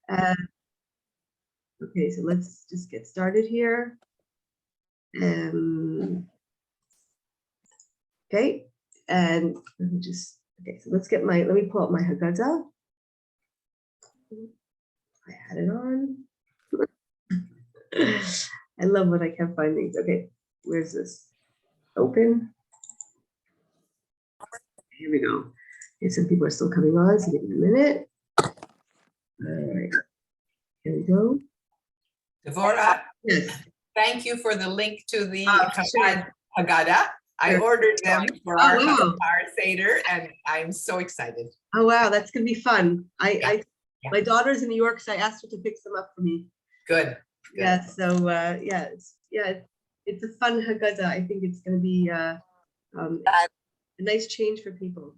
Okay, so let's just get started here. Okay, and let me just, okay, so let me pull up my Haggadah. I had it on. I love when I can't find things. Okay, where's this? Open. Here we go. Okay, some people are still coming on, so give me a minute. All right, here we go. Devorah, Yes. thank you for the link to the Sure. Haggadah. I Sure. ordered them for Oh, our wow. Seder, and I'm so excited. Oh wow, that's gonna be fun. My daughter's in New York, so I asked her to pick some up for me. Good. Yeah, so it's a fun Haggadah. I think it's gonna be a nice change for people.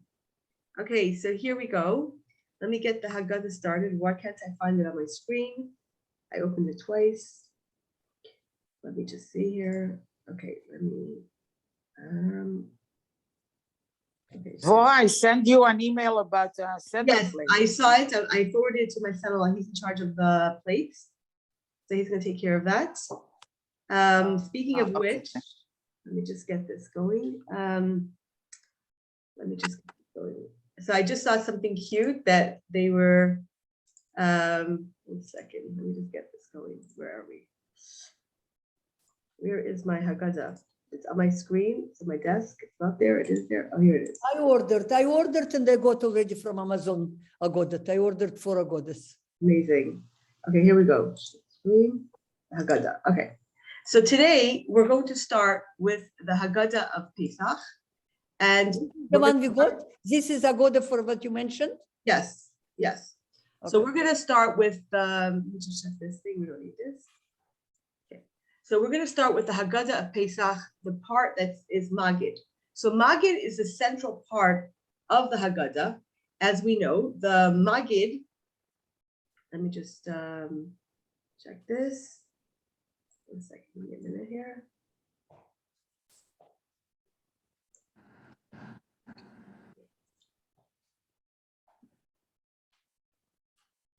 Okay, so here we go. Let me get the Haggadah started. Why can't I find it on my screen? I opened it twice. Let me just see here. Okay, let me okay, so, I sent you an email about yes, I saw it. I forwarded it to my son-in-law. He's in charge of the plates, so he's going to take care of that. Speaking of which, let me just get this going. Let me just get this going. So I just saw something cute that they were. 1 second. Let me just get this going. Where are we? Where is my Haggadah? It's on my screen. It's on my desk. It's not there. It is there. Oh, here it is. I ordered and I got already from Amazon Haggadah. I ordered 4 Haggadahs. Amazing. Okay, here we go. Screen, Haggadah. Okay. So today we're going to start with the Haggadah of Pisa. And The one we got, this is Haggadah for what you mentioned? yes, yes. Okay. So we're going to start with let me just check this thing. We don't need this. Okay. So we're going to start with the Haggadah of Pesach, the part that is Magid. So Magid is the central part of the Haggadah. As we know, the Magid, let me just check this. 1 second, give me a minute here.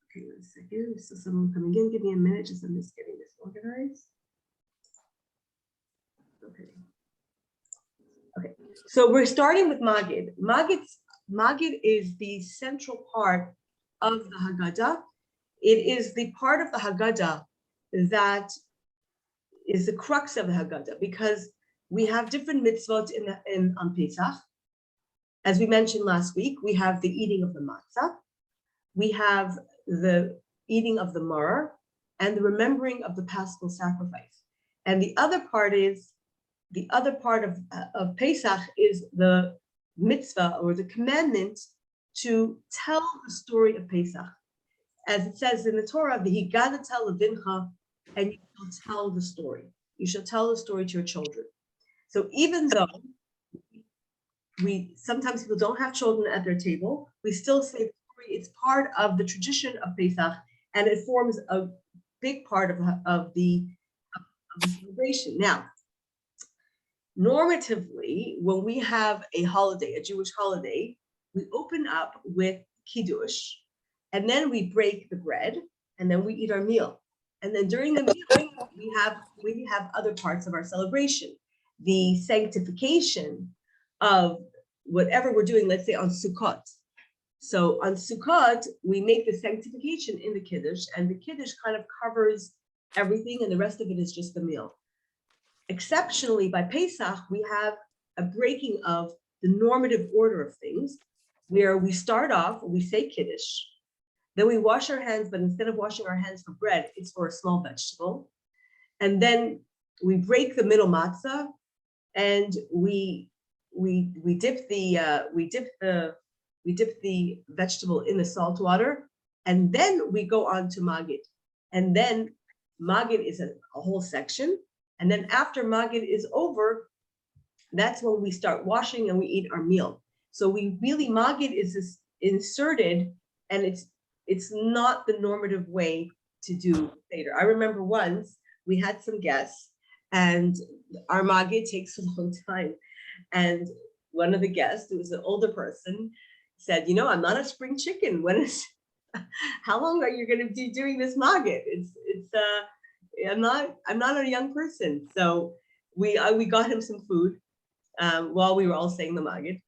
Okay, 1 second. There's still someone coming in. Give me a minute. I'm just getting this organized. Okay. Okay. So we're starting with Magid. Magid is the central part of the Haggadah. It is the part of the Haggadah that is the crux of the Haggadah, because we have different mitzvot on Pesach. As we mentioned last week, we have the eating of the matzah, we have the eating of the maror, and the remembering of the Paschal sacrifice. And the other part of Pesach is the mitzvah, or the commandment, to tell the story of Pesach. As it says in the Torah, "V'higadah levincha," and you shall tell the story. You shall tell the story to your children. So even though sometimes people don't have children at their table, we still say the story. It's part of the tradition of Pesach, and it forms a big part of the celebration. Now, normatively, when we have a holiday, a Jewish holiday, we open up with Kiddush, and then we break the bread, and then we eat our meal. And then during the meal, we have other parts of our celebration. The sanctification of whatever we're doing, let's say on Sukkot. So on Sukkot, we make the sanctification in the Kiddush, and the Kiddush kind of covers everything, and the rest of it is just the meal. Exceptionally, by Pesach, we have a breaking of the normative order of things, where we start off, we say Kiddush, then we wash our hands, but instead of washing our hands for bread, it's for a small vegetable. And then we break the middle matzah, and we dip the vegetable in the salt water, and then we go on to Magid. And then Magid is a whole section. And then after Magid is over, that's when we start washing and we eat our meal. So Magid is inserted, and it's not the normative way to do Seder. I remember once we had some guests, and our Magid takes a long time. And one of the guests, who was an older person, said, "I'm not a spring chicken. When is how long are you going to be doing this Maggid? I'm not a young person. So we got him some food while we were all saying the Maggid,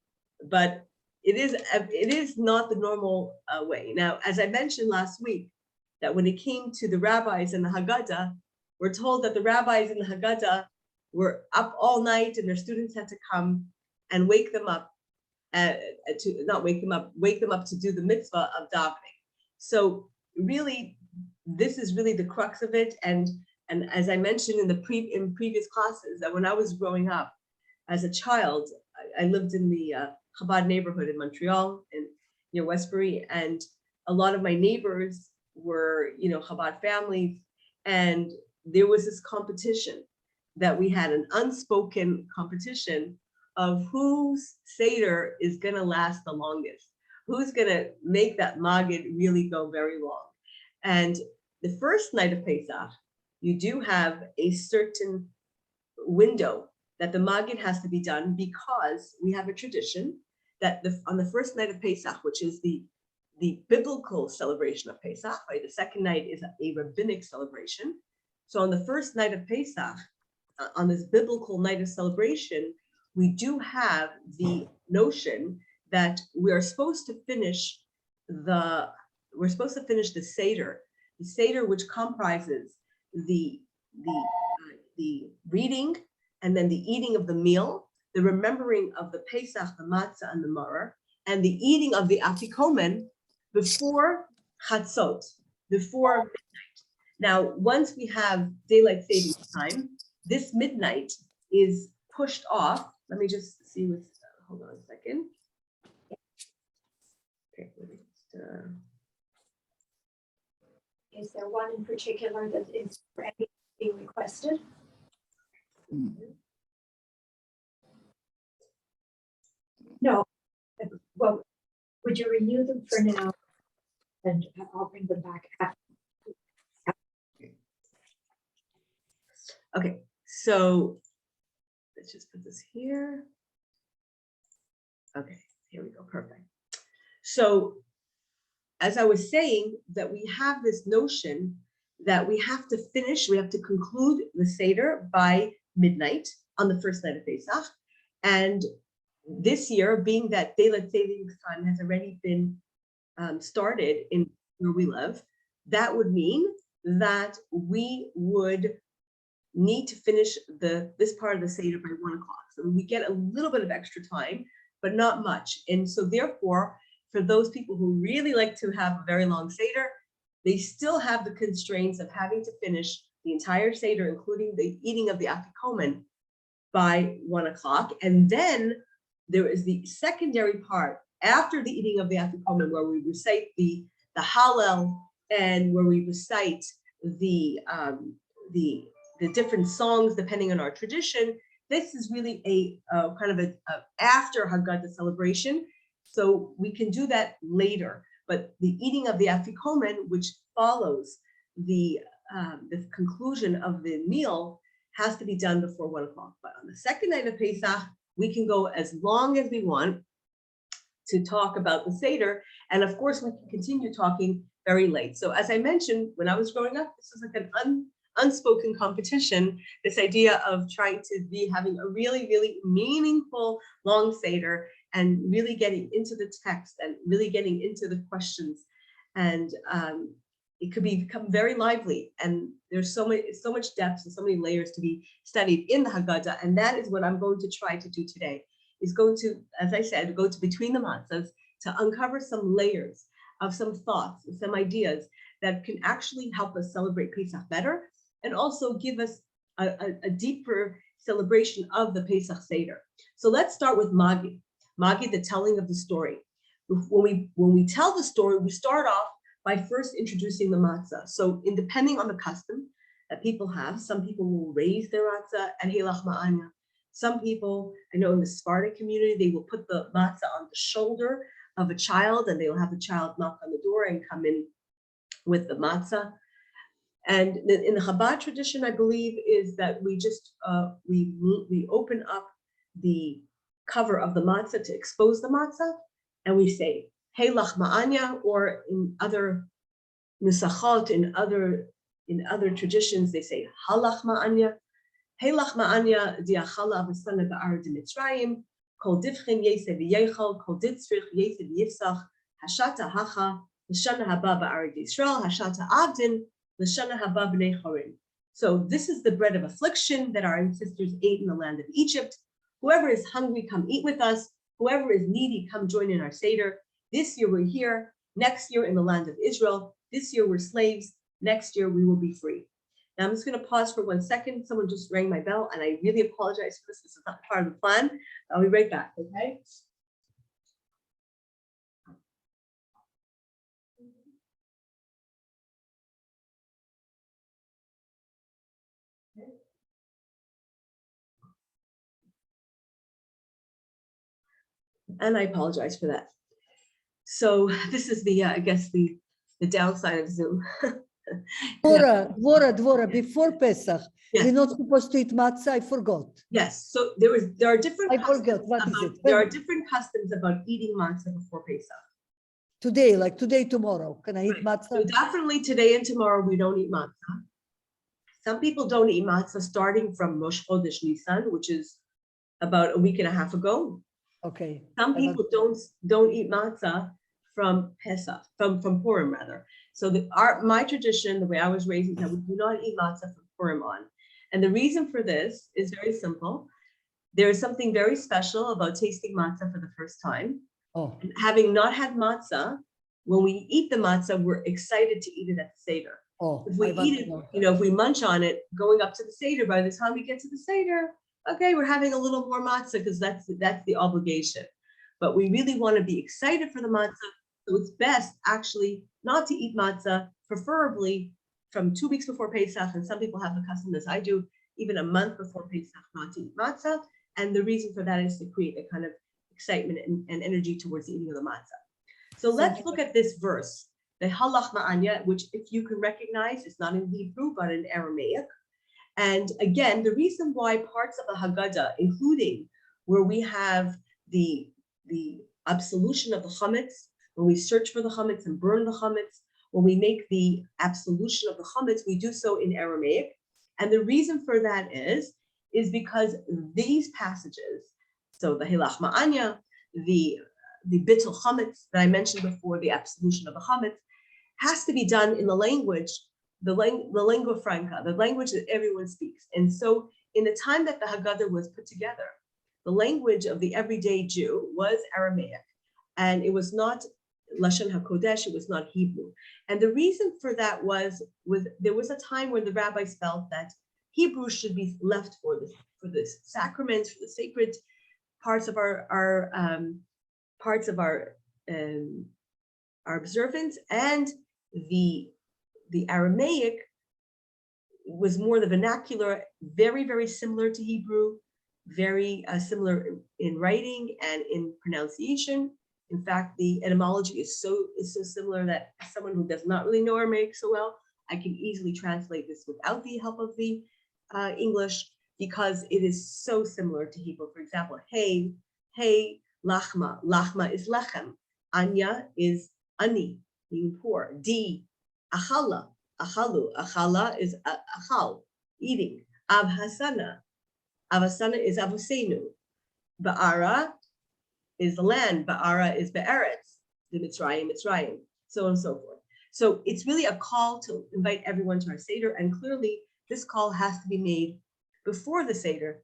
but it is not the normal way. Now, as I mentioned last week, that when it came to the rabbis and the Haggadah, we're told that the rabbis and the Haggadah were up all night and their students had to come and wake them up wake them up to do the mitzvah of davening. So really, this is really the crux of it. And as I mentioned in previous classes, that when I was growing up as a child, I lived in the Chabad neighborhood in Montreal, near Westbury, and a lot of my neighbors were, Chabad families, and there was this competition that we had, an unspoken competition of whose Seder is going to last the longest, who's going to make that Maggid really go very long. And the first night of Pesach, you do have a certain window that the Maggid has to be done, because we have a tradition that on the first night of Pesach, which is the biblical celebration of Pesach, right? The second night is a rabbinic celebration. So on the first night of Pesach, on this biblical night of celebration, we do have the notion that we are supposed to finish the Seder, which comprises the reading and then the eating of the meal, the remembering of the Pesach, the Matzah, and the Maror, and the eating of the Afikomen before Chatzot, before midnight. Now, once we have daylight saving time, this midnight is pushed off. Let me just see what's, hold on a second. Okay, let me just, Is there one in particular that is being requested? No. Well, would you renew them for now? And I'll bring them back after. okay, so let's just put this here. Okay, here we go, perfect. So as I was saying, that we have this notion that we have to conclude the Seder by midnight on the first night of Pesach. And this year, being that daylight savings time has already been started in where we live, that would mean that we would need to finish this part of the Seder by 1 o'clock. So we get a little bit of extra time, but not much. And so therefore, for those people who really like to have a very long Seder, they still have the constraints of having to finish the entire Seder, including the eating of the Afikomen, by 1 o'clock. And then there is the secondary part after the eating of the Afikomen, where we recite the Hallel and where we recite the different songs depending on our tradition. This is really a kind of a after Haggadah celebration. So we can do that later, but the eating of the Afikomen, which follows the conclusion of the meal, has to be done before 1 o'clock. But on the second night of Pesach, we can go as long as we want to talk about the Seder. And of course, we can continue talking very late. So as I mentioned, when I was growing up, this was like an unspoken competition, this idea of trying to be having a really, really meaningful long Seder and really getting into the text and really getting into the questions. And it could become very lively. And there's so much depth and so many layers to be studied in the Haggadah. And that is what I'm going to try to do today, is going to, as I said, go to between the Matzahs to uncover some layers of some thoughts and some ideas that can actually help us celebrate Pesach better, and also give us a deeper celebration of the Pesach Seder. So let's start with Maggid, the telling of the story. When we tell the story, we start off by first introducing the matzah. So depending on the custom that people have, some people will raise their matzah and Hilach Ma'anya. Some people, I know in the Sephardic community, they will put the matzah on the shoulder of a child, and they will have the child knock on the door and come in with the matzah. And in the Chabad tradition, I believe, is that we just we open up the cover of the matzah to expose the matzah, and we say, Hey Lachma'anya, or in other nusachot, in other traditions, they say Halachma'anya. Hey Lachma'anya diachala v'sana ba'ar d'Mitzrayim, kol divchin yeseh v'yechol, kol ditzrich yeseh v'yifsach, hashata hacha, l'shana haba ba'ar d'Yisrael, hashata avdin, l'shana haba b'nei chorin. So this is the bread of affliction that our ancestors ate in the land of Egypt. Whoever is hungry, come eat with us. Whoever is needy, come join in our Seder. This year we're here. Next year in the land of Israel. This year we're slaves. Next year we will be free. Now I'm just going to pause for 1 second. Someone just rang my bell and I really apologize for this. This is not part of the plan. I'll be right back, okay? And I apologize for that. So this is the, I guess the downside of Zoom. Devorah, before Pesach, Yes. we're not supposed to eat matzah. I forgot. Yes, so there are different I customs forgot. What is about, it? there are different customs about eating matzah before Pesach. Today, like today, tomorrow. Can I eat Right. So matzah? definitely today and tomorrow we don't eat matzah. Some people don't eat matzah starting from Rosh Chodesh Nisan, which is about a week and a half ago. Okay. Some people don't eat matzah from Pesach, from Purim rather. So my tradition, the way I was raised, is that we do not eat matzah from Purim on. And the reason for this is very simple. There is something very special about tasting matzah for the first time. Oh, And having not had matzah, when we eat the matzah, we're excited to eat it at the Seder. oh. If we I want eat to it, know. if we munch on it going up to the Seder, by the time we get to the Seder, okay, we're having a little more matzah because that's the obligation. But we really want to be excited for the matzah. So it's best actually not to eat matzah, preferably from 2 weeks before Pesach. And some people have the custom, as I do, even a month before Pesach, not to eat matzah. And the reason for that is to create a kind of excitement and energy towards the eating of the matzah. So let's look at this verse, the halach ma'anya, which if you can recognize, it's not in Hebrew, but in Aramaic. And again, the reason why parts of the Haggadah, including where we have the absolution of the chametz, when we search for the chametz and burn the chametz, when we make the absolution of the chametz, we do so in Aramaic. And the reason for that is because these passages, so the hilach ma'anya, the bittul chametz that I mentioned before, the absolution of the chametz, has to be done in the language, the lingua franca, the language that everyone speaks. And so in the time that the Haggadah was put together, the language of the everyday Jew was Aramaic, and it was not Lashon HaKodesh, it was not Hebrew. And the reason for that was there was a time when the rabbis felt that Hebrew should be left for the sacraments, for the sacred parts of our observance, and the Aramaic was more the vernacular, very, very similar to Hebrew, very similar in writing and in pronunciation. In fact, the etymology is so similar that someone who does not really know Aramaic so well, I can easily translate this without the help of the English, because it is so similar to Hebrew. For example, hey, lachma. Lachma is lechem. Anya is ani, meaning poor. Di, achala. Achalu. Achala is achal, eating. Avhasana. Avhasana is avusenu. Ba'ara is the land. Ba'ara is be'eretz. The Mitzrayim, so on and so forth. So it's really a call to invite everyone to our Seder, and clearly this call has to be made before the Seder.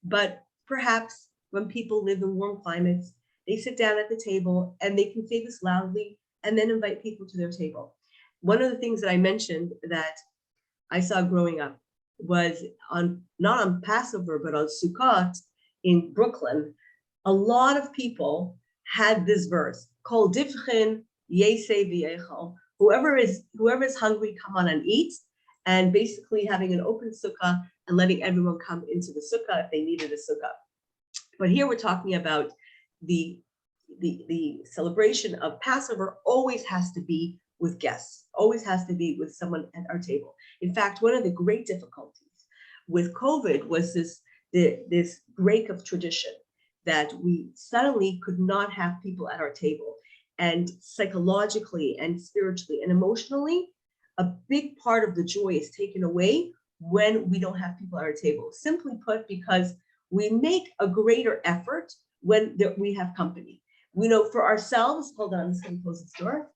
But perhaps when people live in warm climates, they sit down at the table and they can say this loudly and then invite people to their table. One of the things that I mentioned that I saw growing up was not on Passover, but on Sukkot in Brooklyn. A lot of people had this verse, Kol divchin yeseh v'yechol. Whoever is hungry, come on and eat, and basically having an open sukkah and letting everyone come into the sukkah if they needed a sukkah. But here we're talking about the celebration of Passover always has to be with guests, always has to be with someone at our table. In fact, one of the great difficulties with COVID was this break of tradition, that we suddenly could not have people at our table. and psychologically and spiritually and emotionally, a big part of the joy is taken away when we don't have people at our table. Simply put, because we make a greater effort when we have company. We know for ourselves, hold on, I'm just going to close this door.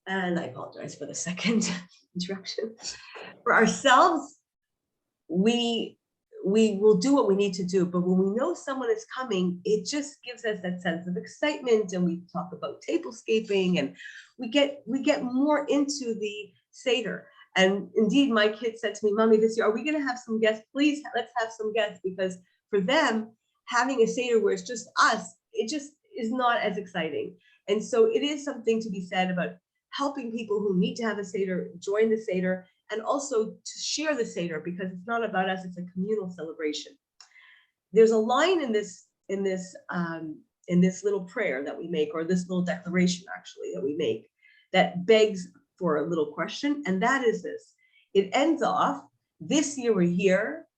And I apologize for the second interruption. For ourselves, we will do what we need to do, but when we know someone is coming, it just gives us that sense of excitement, and we talk about tablescaping, and we get more into the Seder. And indeed, my kids said to me, "Mommy, this year, are we going to have some guests? Please, let's have some guests," because for them, having a Seder where it's just us, it just is not as exciting. And so it is something to be said about helping people who need to have a Seder join the Seder, and also to share the Seder, because it's not about us, it's a communal celebration. There's a line in this little prayer that we make, or this little declaration actually that we make, that begs for a little question, and that is this. It ends off, this year we're here,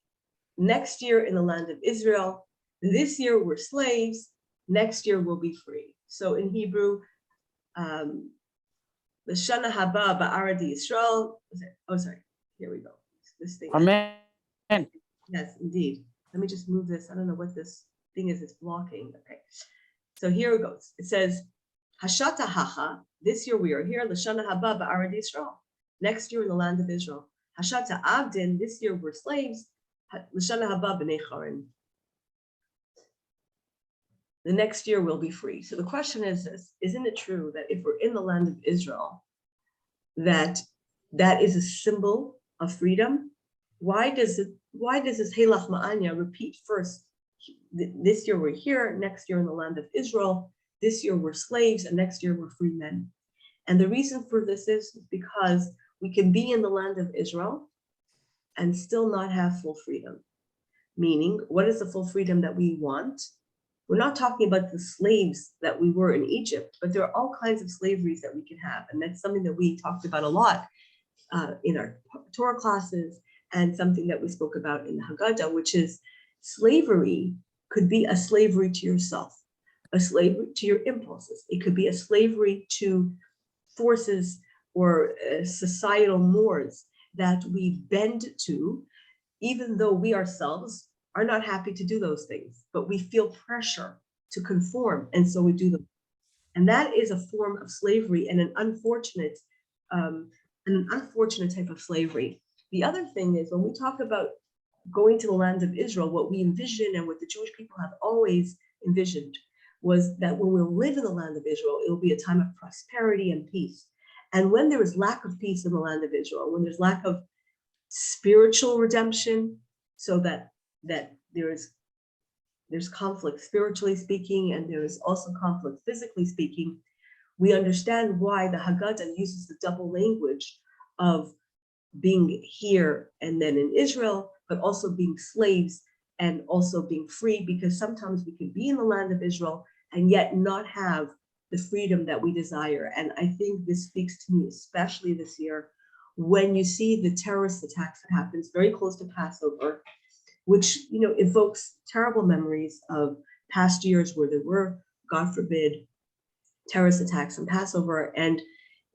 next year in the land of Israel, this year we're slaves, next year we'll be free. So in Hebrew, the Shana Haba Ba'aradi Yisrael. Oh, sorry. Here we go. This thing. Amen. Yes, indeed. Let me just move this. I don't know what this thing is. It's blocking. Okay. So here it goes. It says, Hashata Hacha. This year we are here. L'Shana Haba Ba'aradi Yisrael. Next year in the land of Israel. Hashata Abdin. This year we're slaves. L'Shana Haba B'nei Charin. The next year we'll be free. So the question is this: isn't it true that if we're in the land of Israel, that is a symbol of freedom? Why does this Helach Ma'anya repeat first? This year we're here, next year in the land of Israel, this year we're slaves, and next year we're free men. And the reason for this is because we can be in the land of Israel and still not have full freedom. Meaning, what is the full freedom that we want? We're not talking about the slaves that we were in Egypt, but there are all kinds of slaveries that we can have. And that's something that we talked about a lot in our Torah classes, and something that we spoke about in the Haggadah, which is slavery could be a slavery to yourself, a slavery to your impulses. It could be a slavery to forces or societal mores that we bend to, even though we ourselves are not happy to do those things, but we feel pressure to conform, and so we do them. And that is a form of slavery, and an unfortunate type of slavery. The other thing is, when we talk about going to the land of Israel, what we envision and what the Jewish people have always envisioned was that when we'll live in the land of Israel, it will be a time of prosperity and peace. And when there is lack of peace in the land of Israel, when there's lack of spiritual redemption, so that there's conflict spiritually speaking, and there is also conflict physically speaking, we understand why the Haggadah uses the double language of being here and then in Israel, but also being slaves and also being free, because sometimes we can be in the land of Israel and yet not have the freedom that we desire. And I think this speaks to me, especially this year, when you see the terrorist attacks that happens very close to Passover, which, you know, evokes terrible memories of past years where there were, God forbid, terrorist attacks on Passover, and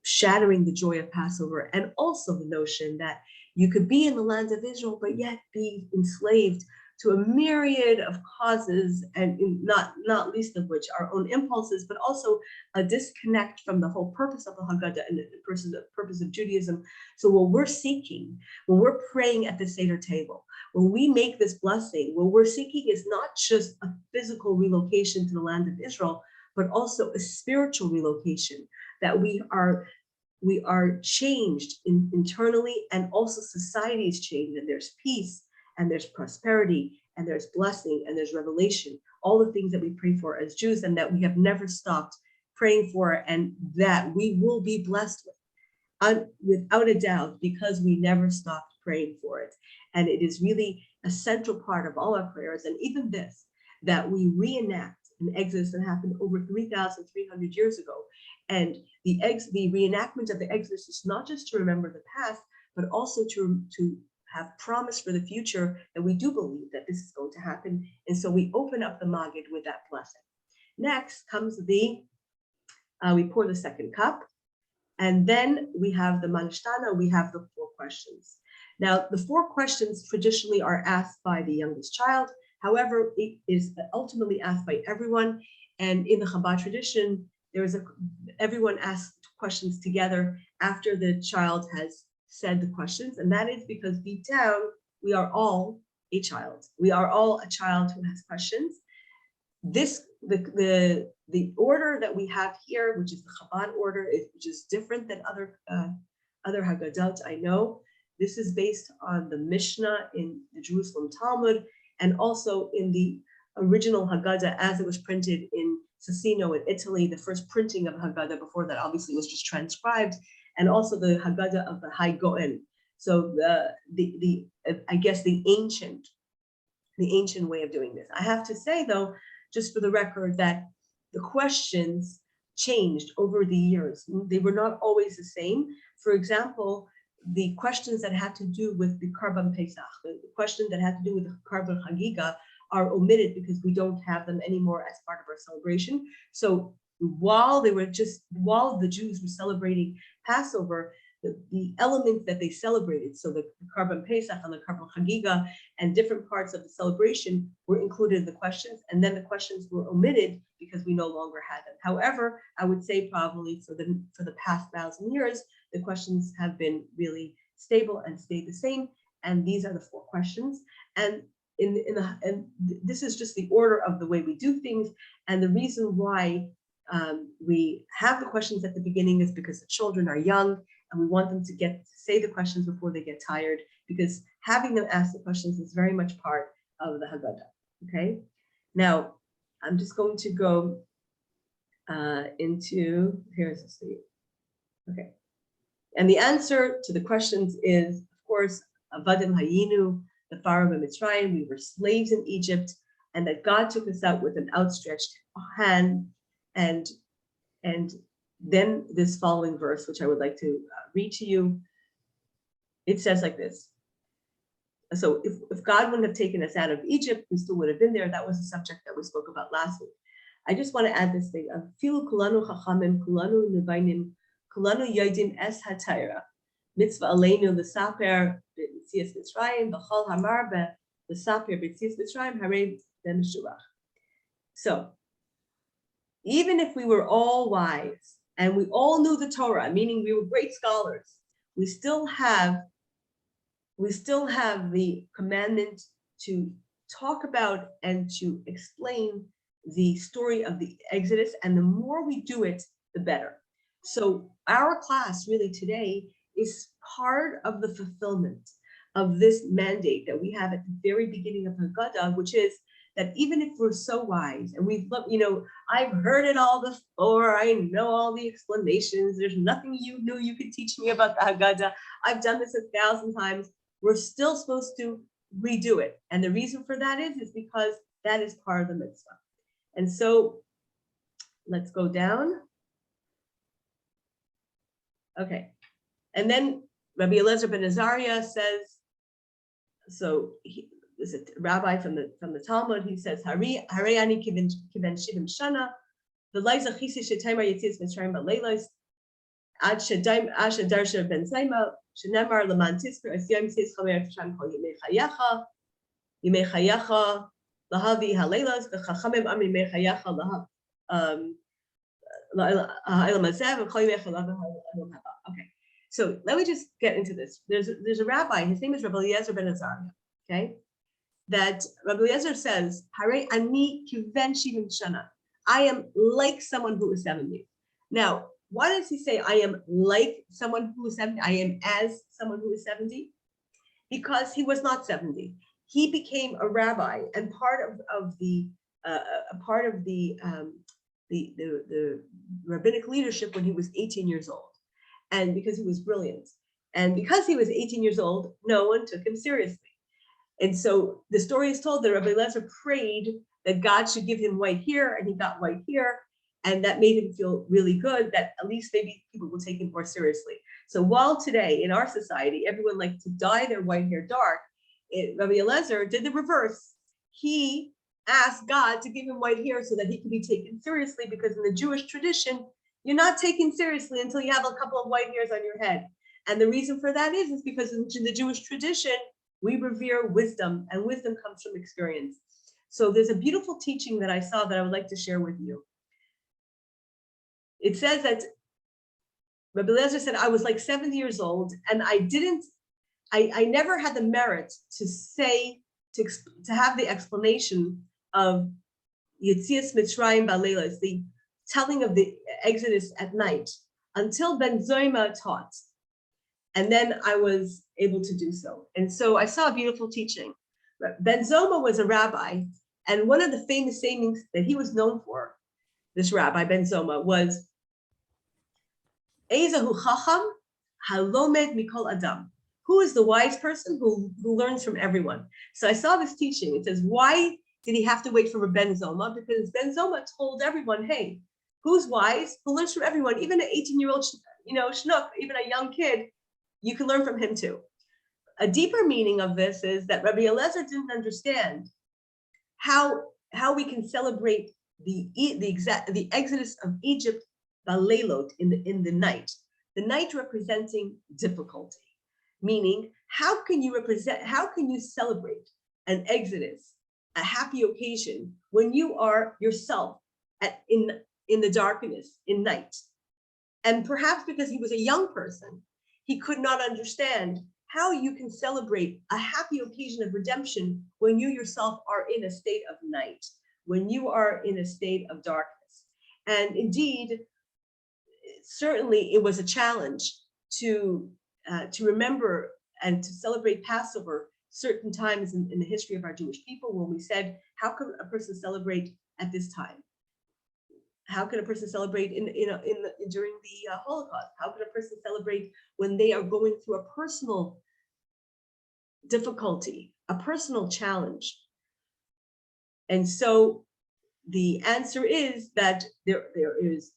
shattering the joy of Passover, and also the notion that you could be in the land of Israel, but yet be enslaved to a myriad of causes, and not least of which our own impulses, but also a disconnect from the whole purpose of the Haggadah and the purpose of Judaism. So what we're seeking, when we're praying at the Seder table, when we make this blessing, what we're seeking is not just a physical relocation to the land of Israel, but also a spiritual relocation, that we are changed internally, and also society is changed, and there's peace, and there's prosperity, and there's blessing, and there's revelation, all the things that we pray for as Jews, and that we have never stopped praying for, and that we will be blessed with, without a doubt, because we never stopped praying for it. And it is really a central part of all our prayers. And even this, that we reenact an Exodus that happened over 3,300 years ago. And the reenactment of the Exodus is not just to remember the past, but also to have promised for the future that we do believe that this is going to happen. And so we open up the Magid with that blessing. Next comes we pour the second cup, and then we have the Manishtana, we have the 4 questions. Now, the 4 questions traditionally are asked by the youngest child. However, it is ultimately asked by everyone. And in the Chabad tradition, everyone asks questions together after the child has said the questions. And that is because deep down, we are all a child. We are all a child who has questions. The order that we have here, which is the Chabad order, which is different than other Haggadot I know. This is based on the Mishnah in the Jerusalem Talmud, and also in the original Haggadah as it was printed in Cicino in Italy, the first printing of Haggadah. Before that, obviously, was just transcribed, and also the Haggadah of the Hai Goen. So I guess the ancient way of doing this. I have to say though, just for the record, that the questions changed over the years. They were not always the same. For example, the questions that had to do with the Karban Pesach, the question that had to do with the Karban Chagiga, are omitted because we don't have them anymore as part of our celebration. So while the Jews were celebrating Passover, the elements that they celebrated, so the Karban Pesach and the Karban Chagiga and different parts of the celebration were included in the questions, and then the questions were omitted because we no longer had them. However, I would say probably for the past 1,000 years, the questions have been really stable and stayed the same, and these are the 4 questions. And this is just the order of the way we do things, and the reason why we have the questions at the beginning is because the children are young, and we want them to say the questions before they get tired, because having them ask the questions is very much part of the Haggadah. Okay, now I'm just going to go into, here's the sleep. Okay, and the answer to the questions is, of course, Avadim Hayinu, the Pharaoh of Mitzrayim, we were slaves in Egypt, and that God took us out with an outstretched hand. And then this following verse, which I would like to read to you, it says like this. So if God wouldn't have taken us out of Egypt, we still would have been there. That was a subject that we spoke about last week. I just want to add this thing. Filu kulanu chachamim, kulanu nevainim, kulanu yodim es hatayra, mitzvah aleinu l'saper b'tzias Mitzrayim, b'chol hamar b'saper b'tzias Mitzrayim, harei b'meshuvach. So even if we were all wise and we all knew the Torah, meaning we were great scholars, we still have the commandment to talk about and to explain the story of the Exodus, and the more we do it, the better. So our class really today is part of the fulfillment of this mandate that we have at the very beginning of Haggadah, which is that even if we're so wise and I've heard it all before, I know all the explanations, there's nothing new you could teach me about the Haggadah, I've done this 1,000 times, we're still supposed to redo it. And the reason for that is because that is part of the mitzvah. And so let's go down. Okay. And then Rabbi Eliezer ben Azariah says, so this is a rabbi from the Talmud, he says, Hari ani kiven shivim shana, the liza chisi shetayma yitzias mitzrayim b'leilos, ad shedarsha ben zayma, shenemar leman tisker asyam tzis chamer t'shan kol yimei chayacha, lahavi haleilos, v'chachamim amri yimei chayacha la'ilam hazev, v'chol yimei chayacha la'ilam haba. Okay, so let me just get into this. There's a rabbi, his name is Rabbi Eliezer ben Azariah, okay? That Rabbi Eliezer says, Hare ani kiven shivim shana. I am like someone who is 70. Now, why does he say I am like someone who is 70? I am as someone who is 70? Because he was not 70. He became a rabbi and part of the rabbinic leadership when he was 18 years old, and because he was brilliant, and because he was 18 years old, no one took him seriously. And so the story is told that Rabbi Eliezer prayed that God should give him white hair, and he got white hair. And that made him feel really good that at least maybe people will take him more seriously. So while today in our society, everyone likes to dye their white hair dark, Rabbi Eliezer did the reverse. He asked God to give him white hair so that he could be taken seriously, because in the Jewish tradition, you're not taken seriously until you have a couple of white hairs on your head. And the reason for that is because in the Jewish tradition, we revere wisdom, and wisdom comes from experience. So there's a beautiful teaching that I saw that I would like to share with you. It says that Rabbi Eliezer said, I was like 70 years old, and I never had the merit to have the explanation of Yetzias Mitzrayim Balela, it's the telling of the Exodus at night, until Ben Zoima taught. And then I was able to do so. And so I saw a beautiful teaching. Ben Zoma was a rabbi, and one of the famous sayings that he was known for, this rabbi, Ben Zoma, was, Ezahu Chacham Halomed Mikol Adam. Who is the wise person who learns from everyone? So I saw this teaching. It says, why did he have to wait for Ben Zoma? Because Ben Zoma told everyone, hey, who's wise? Who learns from everyone? Even an 18-year-old, shnook, even a young kid, you can learn from him too. A deeper meaning of this is that Rabbi Eliezer didn't understand how we can celebrate the exodus of Egypt Balelot in the night. The night representing difficulty, meaning how can you celebrate an exodus, a happy occasion, when you are yourself in the darkness, in night? And perhaps because he was a young person, he could not understand how you can celebrate a happy occasion of redemption when you yourself are in a state of night, when you are in a state of darkness. And indeed, certainly it was a challenge to remember and to celebrate Passover certain times in the history of our Jewish people, when we said, how can a person celebrate at this time? How can a person celebrate during the Holocaust? How can a person celebrate when they are going through a personal difficulty, a personal challenge? And so the answer is that there is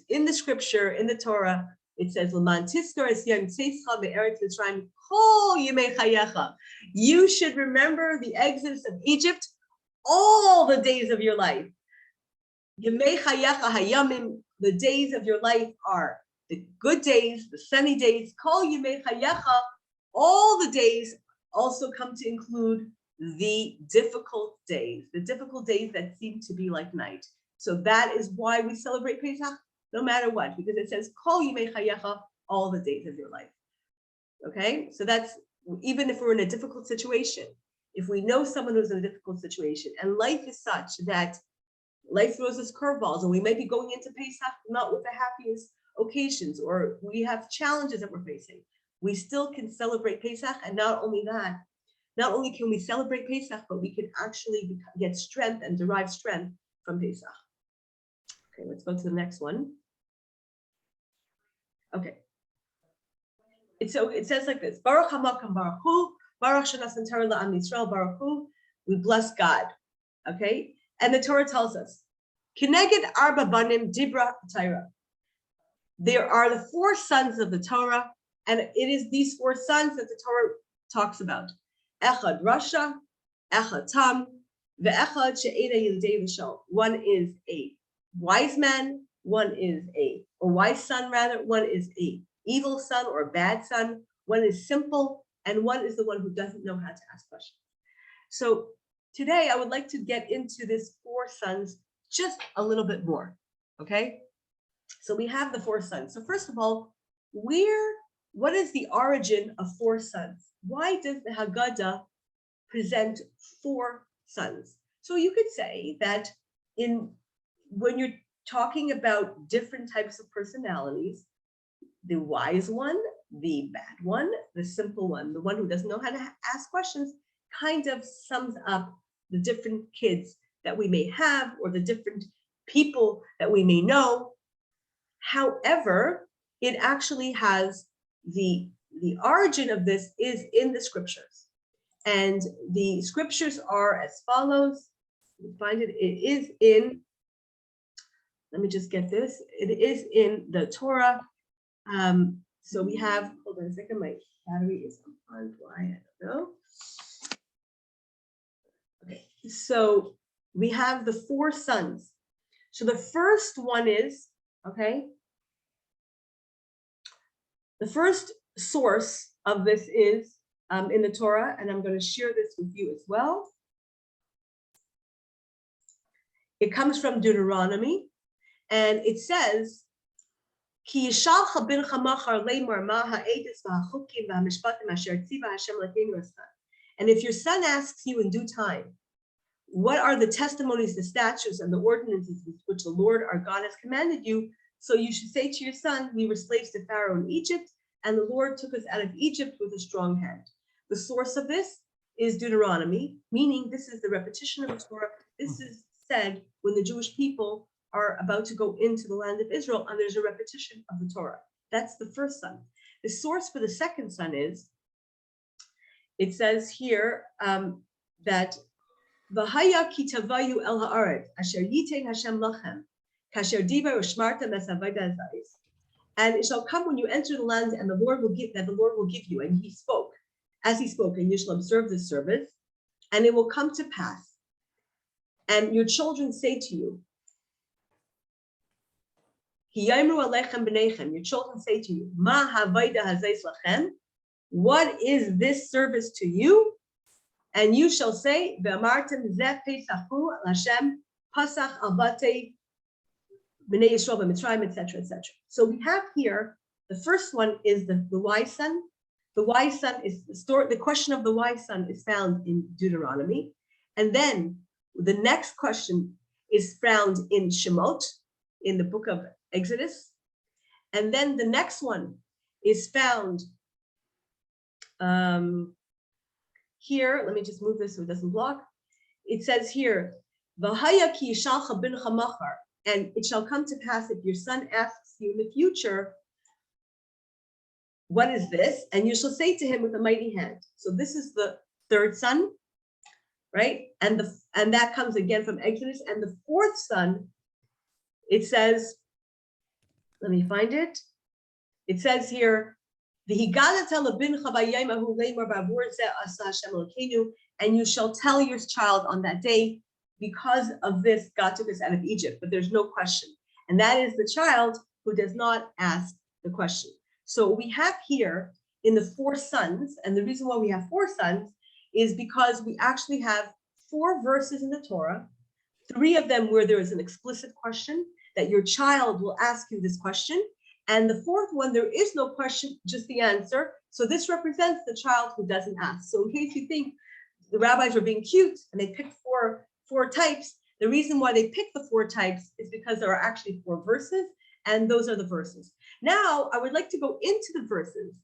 in the scripture, in the Torah, it says, you should remember the exodus of Egypt all the days of your life. The days of your life are the good days, the sunny days. All the days also come to include the difficult days that seem to be like night. So that is why we celebrate Pesach, no matter what, because it says, all the days of your life. Okay, so that's even if we're in a difficult situation, if we know someone who's in a difficult situation, and life is such that life throws us curveballs, and we may be going into Pesach not with the happiest occasions, or we have challenges that we're facing, we still can celebrate Pesach. And not only that, not only can we celebrate Pesach, but we can actually get strength and derive strength from Pesach. Okay, let's go to the next one. Okay. So it says like this, Baruch HaMakam Baruch Hu, Baruch Shanasan Torah La'am Yisrael Baruch Hu, we bless God. Okay, and the Torah tells us, Kineged Arba Banim Dibra Torah. There are the 4 sons of the Torah, and it is these 4 sons that the Torah talks about. Echad Rasha, Echad Tam, Ve'echad She'eda Yildei V'Shol. One is a wise man, one is a wise son rather, one is a evil son or a bad son, one is simple, and one is the one who doesn't know how to ask questions. So today I would like to get into this 4 sons just a little bit more, okay? So we have the 4 sons. So first of all, what is the origin of 4 sons? Why does the Haggadah present 4 sons? So you could say that when you're talking about different types of personalities, the wise one, the bad one, the simple one, the one who doesn't know how to ask questions, kind of sums up the different kids that we may have, or the different people that we may know. However, it actually has the origin of this is in the scriptures. And the scriptures are as follows. You find it is in let me just get this. It is in the Torah. So we have, hold on a second, my battery is on. Why? I don't know. Okay, so we have the 4 sons. So the first one is, okay, the first source of this is in the Torah, and I'm going to share this with you as well. It comes from Deuteronomy, and it says, Ki yishalcha bincha machar leimar ma ha'edis v'hachukim v'hamishpatim asher tziva Hashem Elokeinu ascha. And if your son asks you in due time, what are the testimonies, the statutes, and the ordinances which the Lord our God has commanded you? So you should say to your son, we were slaves to Pharaoh in Egypt, and the Lord took us out of Egypt with a strong hand. The source of this is Deuteronomy, meaning this is the repetition of the Torah. This is said when the Jewish people are about to go into the land of Israel, and there's a repetition of the Torah. That's the first son. The source for the second son is, it says here that V'haya ki tavayu el haaretz asher yitein Hashem lachem kasher diva u'shmarta mesavayda zayis. And it shall come when you enter the land, and the Lord will give you. And he spoke, as he spoke, and you shall observe this service, and it will come to pass. And your children say to you, your children say to you, Ma havayda hazais lachem, what is this service to you? And you shall say, Ve'amartem zeh pesachu Hashem pasach al batei b'nei Yisrael b'Mitzrayim, etc., etc. So we have here, the first one is the wise son. The wise son is the story. The question of the wise son is found in Deuteronomy, and then the next question is found in Shemot, in the book of Exodus, and then the next one is found here. Let me just move this so it doesn't block. It says here, "V'haya ki yishalcha bincha machar," and it shall come to pass if your son asks you in the future, "What is this?" and you shall say to him with a mighty hand. So this is the third son, right? And that comes again from Exodus. And the fourth son, it says, let me find it. It says here, and you shall tell your child on that day, because of this, God took us out of Egypt, but there's no question. And that is the child who does not ask the question. So we have here in the 4 sons, and the reason why we have 4 sons is because we actually have 4 verses in the Torah, 3 of them where there is an explicit question, that your child will ask you this question. And the 4th one, there is no question, just the answer. So this represents the child who doesn't ask. So in case you think the rabbis were being cute and they picked four types, the reason why they picked the 4 types is because there are actually 4 verses, and those are the verses. Now, I would like to go into the verses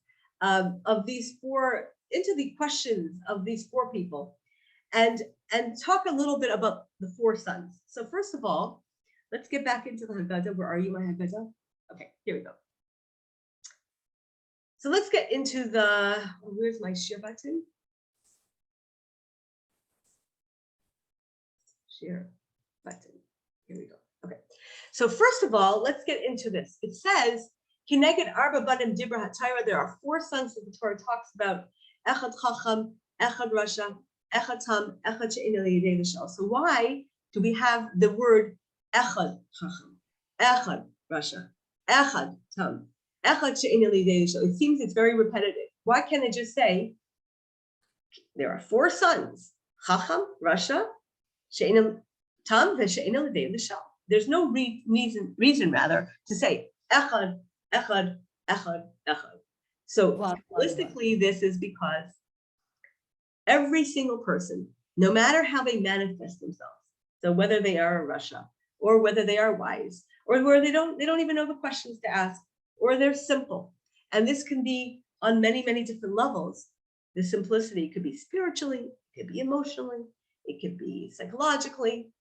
of these 4, into the questions of these 4 people, and talk a little bit about the 4 sons. So first of all, let's get back into the Haggadah. Where are you, my Haggadah? Okay, here we go. So let's get into where's my share button? Share button. Here we go. Okay. So first of all, let's get into this. It says, Kineged arba banim dibra hatayra. There are 4 sons that the Torah talks about. Echad chacham, echad rasha, echad tam, echad she'ein l'yidei l'shal. So why do we have the word echad chacham, echad rasha, echad tam, echad she'ein l'yidei l'shal? It seems it's very repetitive. Why can't it just say there are 4 sons, chacham, rasha, she'ein tam, ve'she'ein l'yidei l'shal? There's no reason rather to say echad, echad, echad, echad. So realistically, this is because every single person, no matter how they manifest themselves, so whether they are a Russia, or whether they are wise, or where they don't even know the questions to ask, or they're simple, and this can be on many, many different levels. The simplicity could be spiritually, it could be emotionally, it could be psychologically.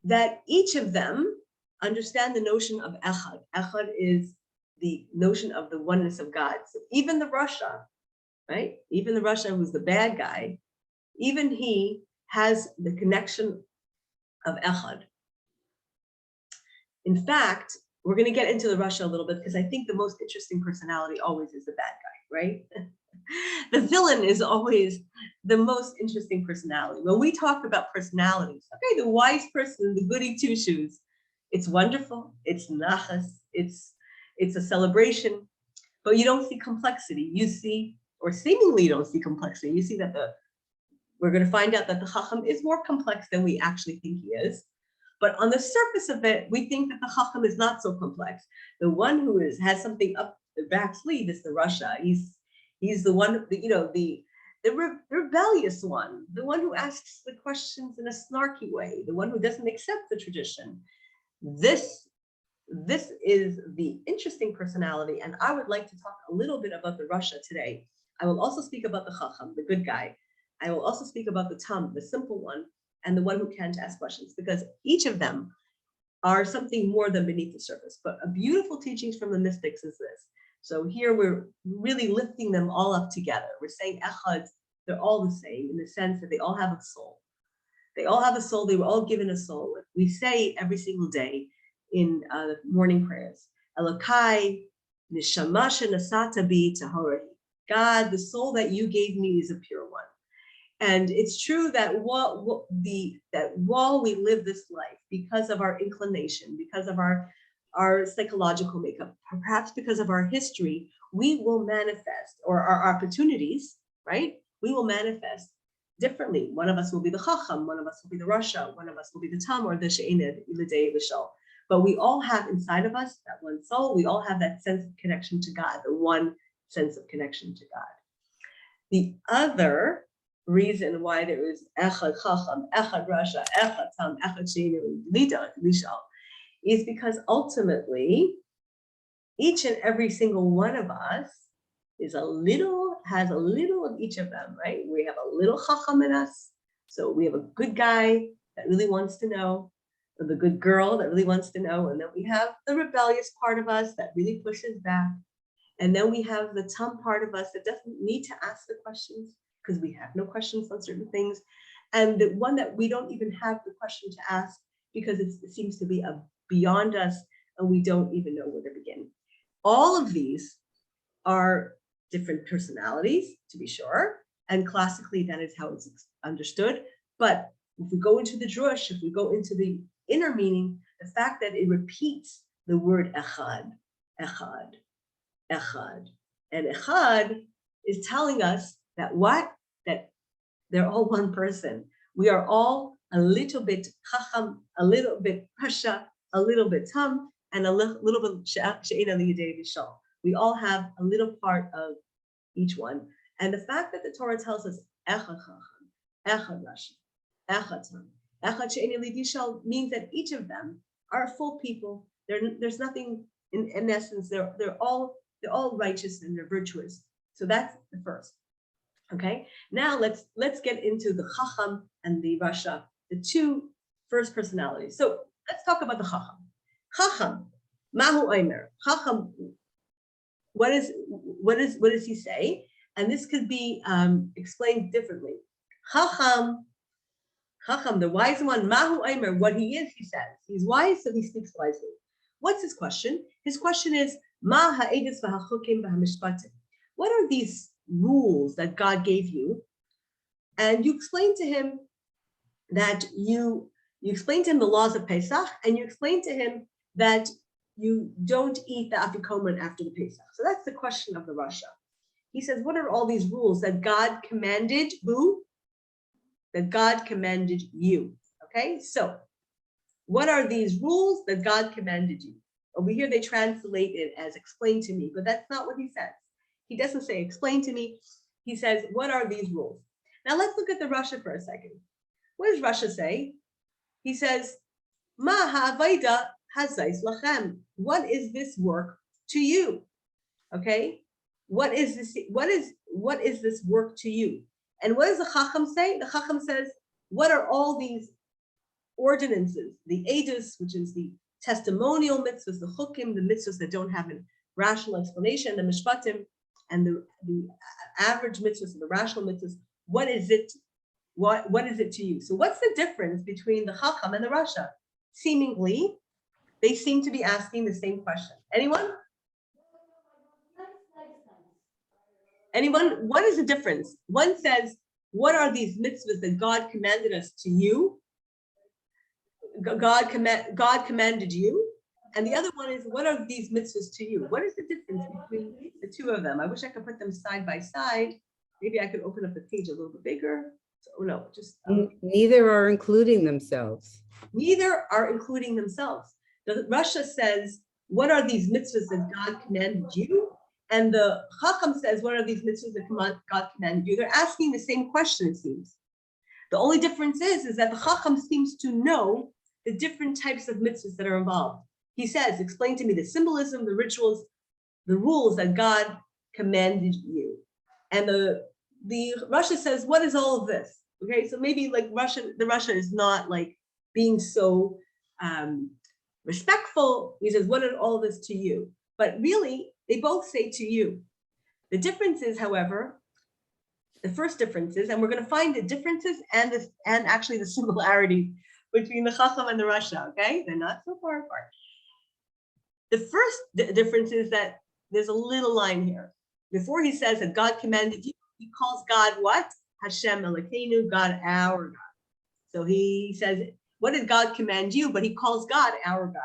That each of them understand the notion of echad. Echad is the notion of the oneness of God. So even the Rasha, right? Even the Rasha who's the bad guy, even he has the connection of echad. In fact, we're going to get into the Russia a little bit because I think the most interesting personality always is the bad guy, right? The villain is always the most interesting personality. When we talk about personalities, okay, the wise person, the goody two shoes, it's wonderful, it's nachas, it's a celebration, but you don't see complexity. You see, or seemingly you don't see complexity. You see that we're going to find out that the Chacham is more complex than we actually think he is. But on the surface of it, we think that the Chacham is not so complex. The one who has something up the back sleeve is the Rasha. He's the one, the rebellious one, the one who asks the questions in a snarky way, the one who doesn't accept the tradition. This is the interesting personality, and I would like to talk a little bit about the Rasha today. I will also speak about the Chacham, the good guy. I will also speak about the Tam, the simple one, and the one who can't ask questions, because each of them are something more than beneath the surface. But a beautiful teachings from the mystics is this. So here we're really lifting them all up together. We're saying echad, they're all the same in the sense that they all have a soul. They all have a soul. They were all given a soul. We say every single day in morning prayers, Elokai neshama shenasata bi tahorah. God, the soul that you gave me is a pure one. And it's true that while we live this life, because of our inclination, because of our psychological makeup, perhaps because of our history, we will manifest, or our opportunities, right? We will manifest differently. One of us will be the Chacham, one of us will be the Rasha, one of us will be the Tam, or the She'ened, Ilidei V'shal. But we all have inside of us that one soul. We all have that sense of connection to God, the one sense of connection to God. The other reason why there is Echad Chacham, Echad Rasha, Echad Tam, Echad She'ened, Ilidei V'shal, is because ultimately, each and every single one of us has a little of each of them, right? We have a little Chacham in us. So we have a good guy that really wants to know, or the good girl that really wants to know. And then we have the rebellious part of us that really pushes back. And then we have the Tam part of us that doesn't need to ask the questions because we have no questions on certain things. And the one that we don't even have the question to ask because it seems to be beyond us and we don't even know where to begin. All of these are different personalities, to be sure, and classically that is how it's understood. But if we go into the drush, if we go into the inner meaning, the fact that it repeats the word echad, echad, echad, and echad is telling us that what? That they're all one person. We are all a little bit chacham, a little bit rasha, a little bit tam, and a little bit she'ena liyidei v'shal. We all have a little part of each one. And the fact that the Torah tells us echad chacham, echad rasha, echad tam, echad she'ena liyidei v'shal means that each of them are full people. There's nothing in essence. They're all righteous and they're virtuous. So that's the first. Okay. Now let's get into the chacham and the rasha, the two first personalities. So let's talk about the chacham. Chacham, mahu omer. Chacham, what does he say? And this could be explained differently. Chacham, the wise one, mahu omer. What he is, he says. He's wise, so he speaks wisely. What's his question? His question is, ma ha'edus v'hachukim v'hamishpatim. What are these rules that God gave you? And you explain to him that you explain to him the laws of Pesach, and you explain to him that you don't eat the afikomen after the Pesach. So that's the question of the Rasha. He says, what are all these rules that God commanded? Who? That God commanded you. Okay, so what are these rules that God commanded you? Over here, they translate it as explain to me, but that's not what he says. He doesn't say explain to me. He says, what are these rules? Now let's look at the Rasha for a second. What does Rasha say? He says, Ma ha'avaida hazais lachem. What is this work to you? Okay, what is this? What is this work to you? And what does the Chacham say? The Chacham says, what are all these ordinances? The edus, which is the testimonial mitzvahs, the chukim, the mitzvahs that don't have a rational explanation, the mishpatim, and the average mitzvahs and the rational mitzvahs. What is it? What is it to you? So what's the difference between the Chacham and the Rasha? Seemingly, they seem to be asking the same question. Anyone? Anyone? What is the difference? One says, what are these mitzvahs that God commanded us to you? God commanded you. And the other one is, what are these mitzvahs to you? What is the difference between the two of them? I wish I could put them side by side. Maybe I could open up the page a little bit bigger. So, no, just Neither are including themselves. neither are including themselves. The Rasha says, what are these mitzvahs that God commanded you? And the Chacham says, what are these mitzvahs that God commanded you? They're asking the same question, it seems. The only difference is that the Chacham seems to know the different types of mitzvahs that are involved. He says, explain to me the symbolism, the rituals, the rules that God commanded you. And the Rasha says, what is all of this? Okay, so maybe like the Rasha is not like being so respectful. He says, what are all this to you? But really, they both say to you. The difference is, however, the first difference is, and we're going to find the differences and actually the similarities between the Chacham and the Rasha, okay? They're not so far apart. The first difference is that there's a little line here. Before he says that God commanded you, he calls God what? Hashem Elokeinu, God our God. So he says, what did God command you? But he calls God our God.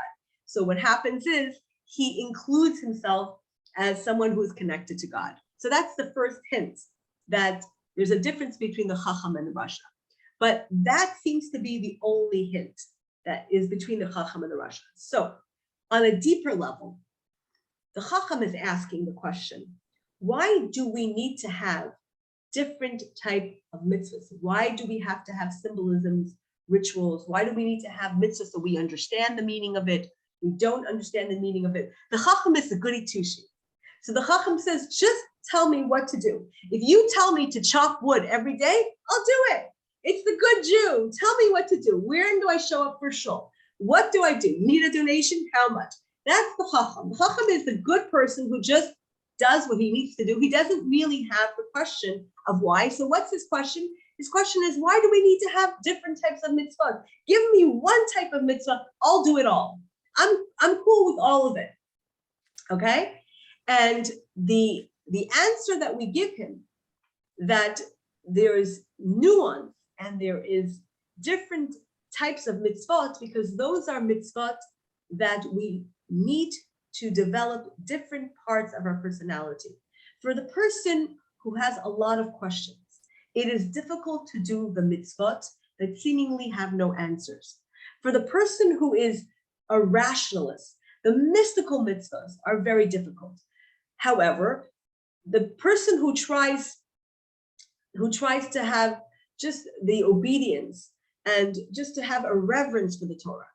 So what happens is he includes himself as someone who is connected to God. So that's the first hint that there's a difference between the Chacham and the Rasha. But that seems to be the only hint that is between the Chacham and the Rasha. So on a deeper level, the Chacham is asking the question, why do we need to have different type of mitzvahs? Why do we have to have symbolisms, rituals? Why do we need to have mitzvahs so we understand the meaning of it? We don't understand the meaning of it. The Chacham is the goody two-shoes. So the Chacham says, just tell me what to do. If you tell me to chop wood every day, I'll do it. It's the good Jew. Tell me what to do. Where do I show up for shul? What do I do? Need a donation? How much? That's the Chacham. The Chacham is the good person who just does what he needs to do. He doesn't really have the question of why. So what's his question? His question is, why do we need to have different types of mitzvahs? Give me one type of mitzvah, I'll do it all. I'm cool with all of it. Okay? And the answer that we give him, that there is nuance and there is different types of mitzvot, because those are mitzvot that we need to develop different parts of our personality. For the person who has a lot of questions, it is difficult to do the mitzvot that seemingly have no answers. For the person who is a rationalist, the mystical mitzvahs are very difficult. However, the person who tries to have just the obedience and just to have a reverence for the Torah,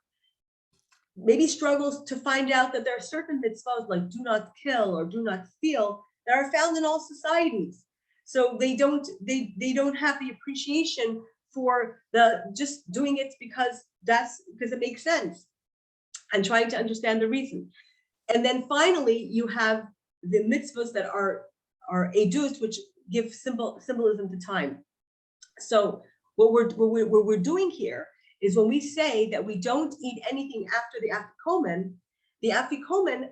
maybe struggles to find out that there are certain mitzvahs like do not kill or do not steal that are found in all societies. So they don't have the appreciation for the just doing it because it makes sense and trying to understand the reason. And then finally, you have the mitzvahs that are edus, which give symbolism to time. So what we're doing here is when we say that we don't eat anything after the afikomen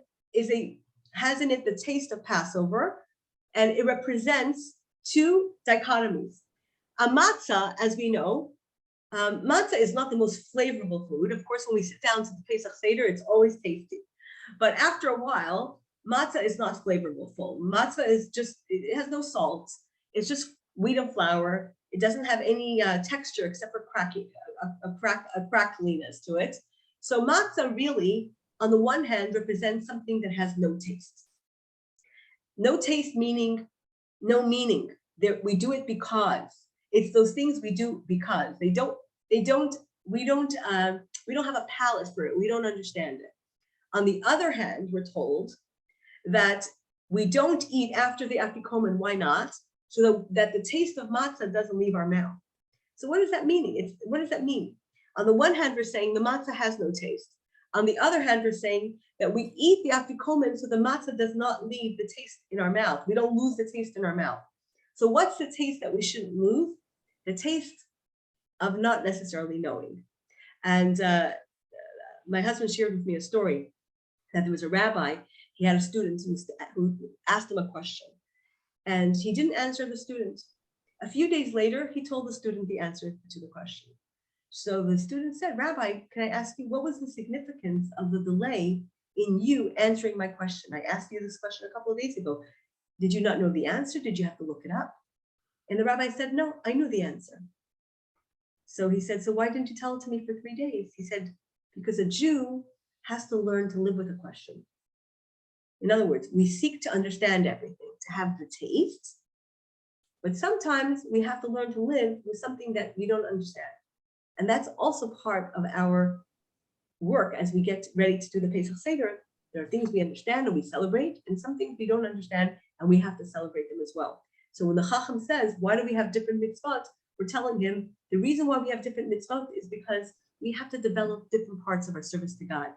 has in it the taste of Passover, and it represents two dichotomies. A matzah, as we know, matzah is not the most flavorful food. Of course, when we sit down to the Pesach Seder, it's always tasty. But after a while, matzah is not flavorful. Matzah is it has no salt. It's just wheat and flour. It doesn't have any texture except for a crackliness to it. So matzah really, on the one hand, represents something that has no taste. No taste meaning no meaning. We do it because. It's those things we do because. We don't have a palate for it. We don't understand it. On the other hand, we're told that we don't eat after the afikomen. Why not? So that the taste of matzah doesn't leave our mouth. So what does that mean? What does that mean? On the one hand, we're saying the matzah has no taste. On the other hand, we're saying that we eat the afikomen so the matzah does not leave the taste in our mouth. We don't lose the taste in our mouth. So what's the taste that we shouldn't lose? The taste of not necessarily knowing. And my husband shared with me a story that there was a rabbi. He had a student who asked him a question, and he didn't answer the student. A few days later, he told the student the answer to the question. So the student said, Rabbi, can I ask you, what was the significance of the delay in you answering my question? I asked you this question a couple of days ago. Did you not know the answer? Did you have to look it up? And the rabbi said, no, I knew the answer. So he said, so why didn't you tell it to me for 3 days? He said, because a Jew has to learn to live with a question. In other words, we seek to understand everything, to have the taste, but sometimes we have to learn to live with something that we don't understand. And that's also part of our work as we get ready to do the Pesach Seder. There are things we understand and we celebrate, and some things we don't understand and we have to celebrate them as well. So when the Chacham says, why do we have different mitzvot? We're telling him the reason why we have different mitzvot is because we have to develop different parts of our service to God.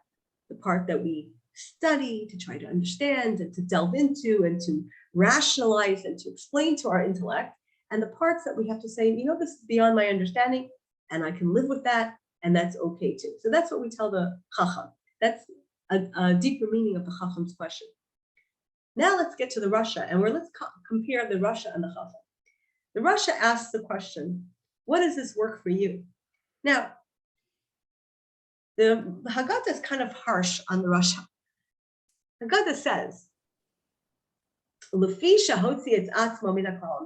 The part that we study to try to understand and to delve into and to rationalize and to explain to our intellect, and the parts that we have to say, this is beyond my understanding and I can live with that, and that's okay too. So that's what we tell the Chacham. That's a deeper meaning of the Chacham's question. Now let's get to the Rasha, and let's compare the Rasha and the Chacham. The Rasha asks the question, what does this work for you? Now, the Haggadah is kind of harsh on the Rasha. Haggadah says,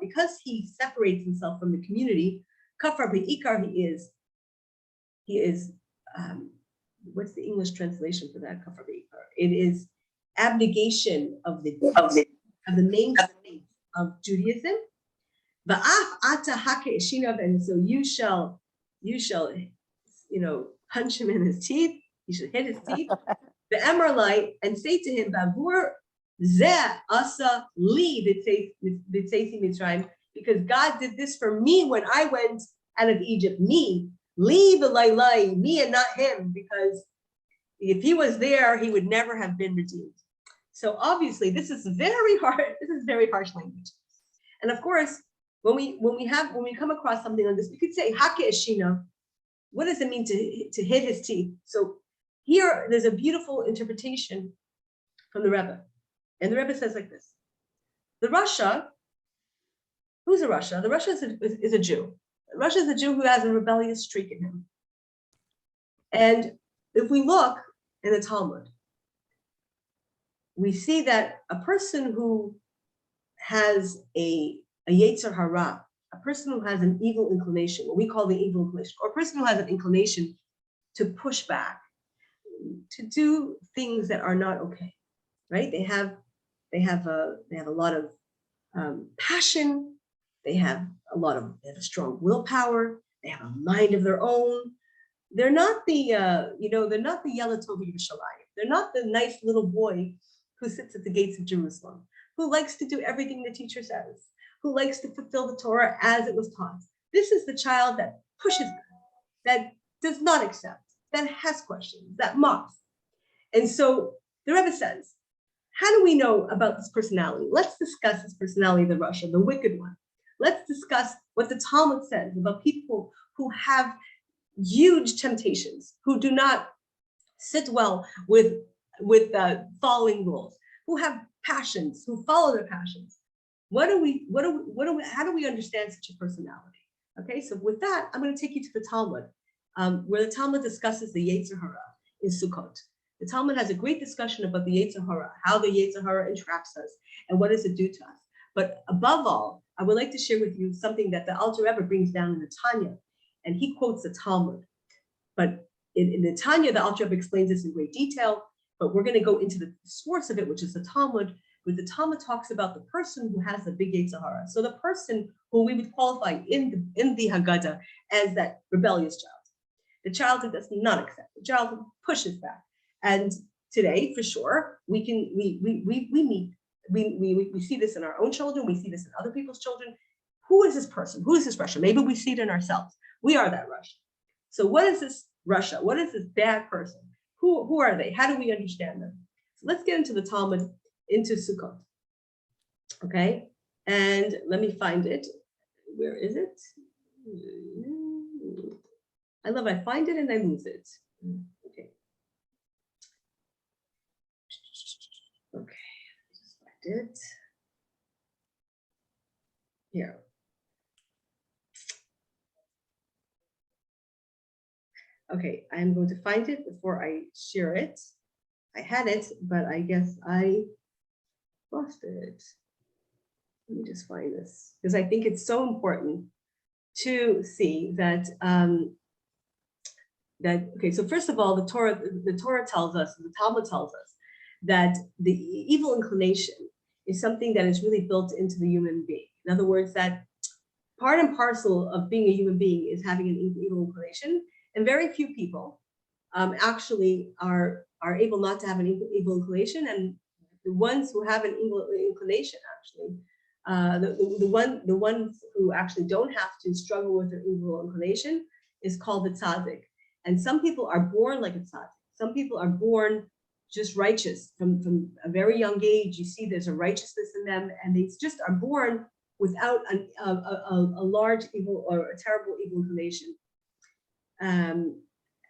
because he separates himself from the community, kafar be'ikar, he is, what's the English translation for that, kafar be'ikar? It is abnegation of the main faith of Judaism. And so you shall, punch him in his teeth. You should hit his teeth. The Emerlite, and say to him, Bavur zeh asa li b'tzeisi Mitzrayim, because God did this for me when I went out of Egypt. Me, li v'laylai, me and not him, because if he was there, he would never have been redeemed. So obviously, this is very hard. This is very harsh language. And of course, when we come across something like this, we could say hake eshina. What does it mean to hit his teeth? So here, there's a beautiful interpretation from the Rebbe. And the Rebbe says like this. The Rasha, who's a Rasha? The Rasha is a Jew. Rasha is a Jew who has a rebellious streak in him. And if we look in the Talmud, we see that a person who has a Yetzer Hara, a person who has an evil inclination, what we call the evil inclination, or a person who has an inclination to push back, to do things that are not okay, right? They have a lot of passion. They have a strong willpower. They have a mind of their own. They're not the they're not the Yela Tov Yerushalayim. They're not the nice little boy who sits at the gates of Jerusalem, who likes to do everything the teacher says, who likes to fulfill the Torah as it was taught. This is the child that pushes back, that does not accept, that has questions, that mocks. And so the Rebbe says, how do we know about this personality? Let's discuss this personality, the Rasha, the wicked one. Let's discuss what the Talmud says about people who have huge temptations, who do not sit well with following rules, who have passions, who follow their passions. How do we understand such a personality? Okay, so with that, I'm going to take you to the Talmud, where the Talmud discusses the Yetzer Hara in Sukkot. The Talmud has a great discussion about the Yetzer Hara, how the Yetzer Hara entraps us, and what does it do to us. But above all, I would like to share with you something that the Alter Rebbe brings down in the Tanya, and he quotes the Talmud. But in the Tanya, the Alter Rebbe explains this in great detail, but we're going to go into the source of it, which is the Talmud, where the Talmud talks about the person who has the big Yetzer Hara. So the person who we would qualify in the Haggadah as that rebellious child, the child who does not accept, the child who pushes back. And today, for sure, we see this in our own children. We see this in other people's children. Who is this person? Who is this Rasha? Maybe we see it in ourselves. We are that Rasha. So what is this Rasha? What is this bad person? Who are they? How do we understand them? So let's get into the Talmud, into Sukkot. Okay, and let me find it. Where is it? I find it and I lose it. Okay. it. Here. Okay, I'm going to find it before I share it. I had it, but I guess I lost it. Let me just find this, because I think it's so important to see that okay, so first of all, the Torah tells us, the Talmud tells us that the evil inclination is something that is really built into the human being. In other words, that part and parcel of being a human being is having an evil inclination, and very few people actually are able not to have an evil inclination, and the ones who have an evil inclination actually, the ones who actually don't have to struggle with their evil inclination is called the tzaddik. And some people are born like a tzaddik. Some people are born just righteous from a very young age. You see, there's a righteousness in them, and they just are born without a large evil or a terrible evil inclination.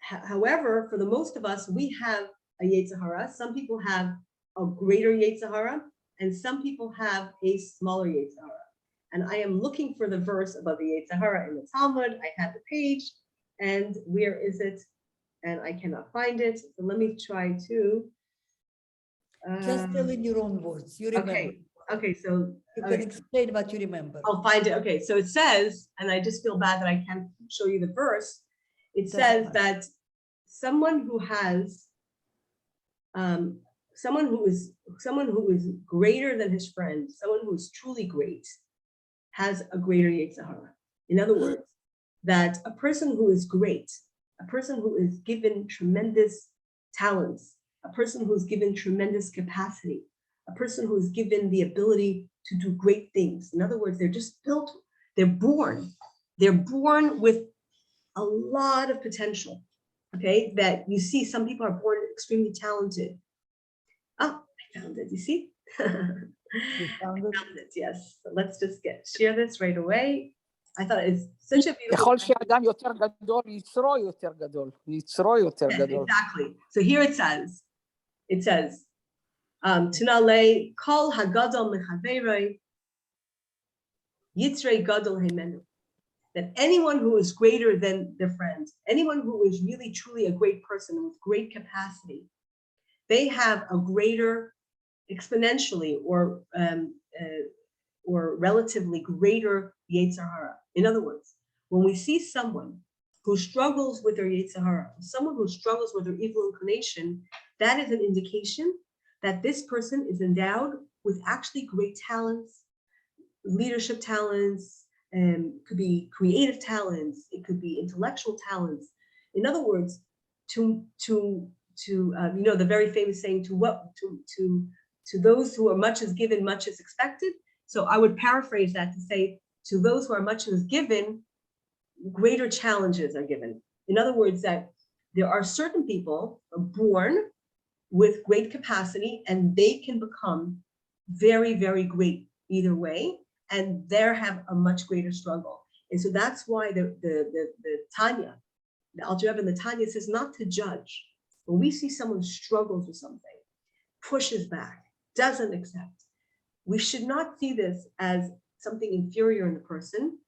However, for the most of us, we have a Yetzer Hara. Some people have a greater Yetzer Hara, and some people have a smaller Yetzer Hara. And I am looking for the verse about the Yetzer Hara in the Talmud. I had the page, and where is it? And I cannot find it. So let me try to. Just tell in your own words. You remember. Okay, so You can explain what you remember. I'll find it. Okay, so it says, and I just feel bad that I can't show you the verse. It Doesn't says matter. that someone who has, someone who is greater than his friend, someone who is truly great, has a greater Yetzer Hara. In other words, that a person who is great, a person who is given tremendous talents, a person who is given tremendous capacity, a person who is given the ability to do great things. In other words, they're just built, they're born with a lot of potential, okay? That you see, some people are born extremely talented. Oh, I found it, you see? You found it? Found it, yes. So let's just share this right away. I thought it's such a beautiful. ככל שאדם יותר גדול, יצרו יותר גדול. יצרו יותר Yes, גדול. exactly. So here it says, Tinale kol hagadol mechaveroi yitzrei gadol hemenu. That anyone who is greater than their friend, anyone who is really truly a great person with great capacity, they have a greater, exponentially or relatively greater Yetzer Hara. In other words, when we see someone who struggles with their Yetzer Hara, someone who struggles with their evil inclination, that is an indication that this person is endowed with actually great talents, leadership talents, could be creative talents, it could be intellectual talents. In other words, to the very famous saying, to those who are much is given, much is expected. So I would paraphrase that to say, to those who are much is given, greater challenges are given. In other words, that there are certain people who are born with great capacity, and they can become very, very great either way, and there have a much greater struggle. And so that's why the Tanya, the Alter Rebbe and the Tanya says not to judge. When we see someone who struggles with something, pushes back, doesn't accept, we should not see this as something inferior in the person,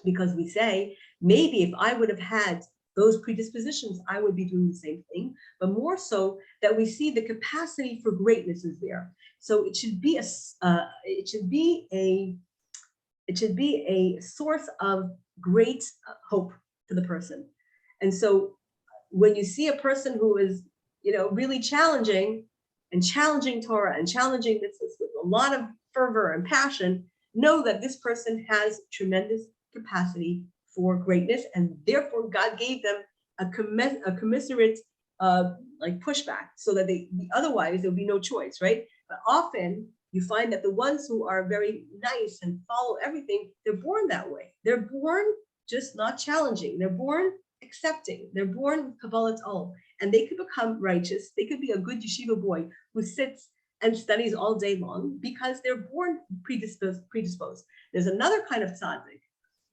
because we say, maybe if I would have had those predispositions, I would be doing the same thing, but more so that we see the capacity for greatness is there. So it should be a source of great hope to the person. And so when you see a person who is, really challenging Torah and challenging this with a lot of fervor and passion, know that this person has tremendous capacity for greatness, and therefore God gave them a commiserate pushback, so that otherwise there would be no choice, right? But often you find that the ones who are very nice and follow everything, they're born that way. They're born just not challenging. They're born accepting. They're born with Kabbalat Ol, and they could become righteous. They could be a good yeshiva boy who sits and studies all day long because they're born predisposed. There's another kind of tzaddik,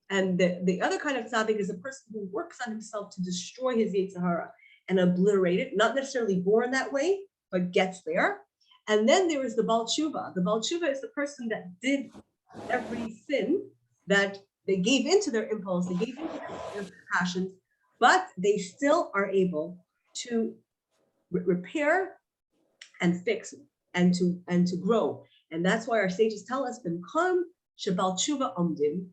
and the other kind of tzaddik is a person who works on himself to destroy his Yetzer Hara and obliterate it, not necessarily born that way, but gets there. And then there is the Baal Tshuva. The Baal Tshuva is the person that did every sin, that they gave into their impulse, they gave into their passions, but they still are able to repair and fix and to grow. And that's why our sages tell us, "B'mkom shebal tshuva omdim,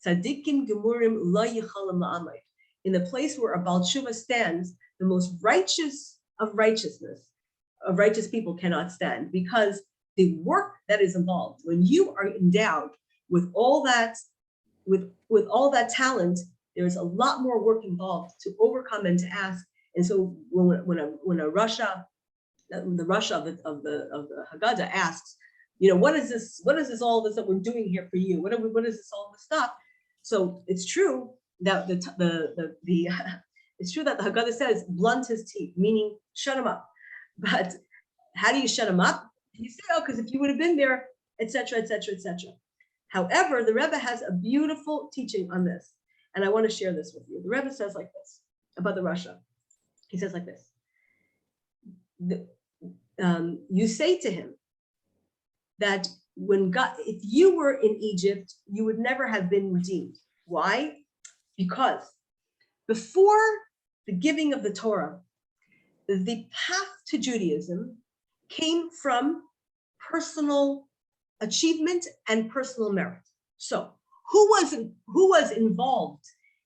tzadikim gemurim lo yichalim la'amay." In the place where a Baal Tshuva stands, the most righteous of righteous people cannot stand, because the work that is involved, when you are endowed with all that, with all that talent, there's a lot more work involved to overcome and to ask. And so when a Russia, the Russia of the Haggadah asks, what is this all this that we're doing here for you? What is this all this stuff? So it's true that it's true that the Haggadah says blunt his teeth, meaning shut him up. But how do you shut him up? You say, because if you would have been there, etc., etc., etc. However, the Rebbe has a beautiful teaching on this, and I want to share this with you. The Rebbe says like this about the Russia. He says like this: you say to him that when God, if you were in Egypt, you would never have been redeemed. Why? Because before the giving of the Torah, the path to Judaism came from personal achievement and personal merit. So who was involved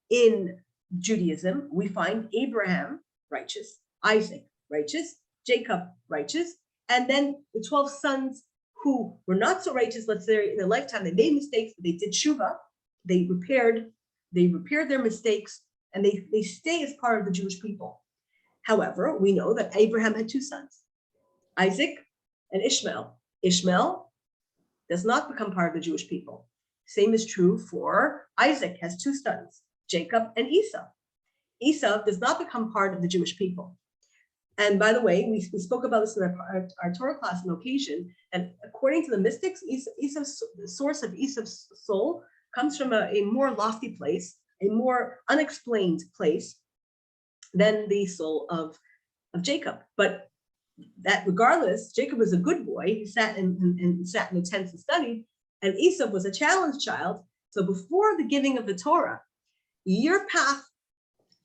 in Judaism? We find Abraham, righteous, Isaac, righteous, Jacob, righteous, and then the 12 sons who were not so righteous, let's say in their lifetime, they made mistakes, but they did tshuva, they repaired their mistakes, and they stay as part of the Jewish people. However, we know that Abraham had two sons, Isaac and Ishmael. Ishmael does not become part of the Jewish people. Same is true for Isaac, has two sons, Jacob and Esau. Esau does not become part of the Jewish people. And by the way, we spoke about this in our Torah class on occasion, and according to the mystics, Esau's, the source of Esau's soul comes from a more lofty place, a more unexplained place than the soul of Jacob. But that regardless, Jacob was a good boy. He sat in the tents and studied, and Esau was a challenged child. So before the giving of the Torah, your path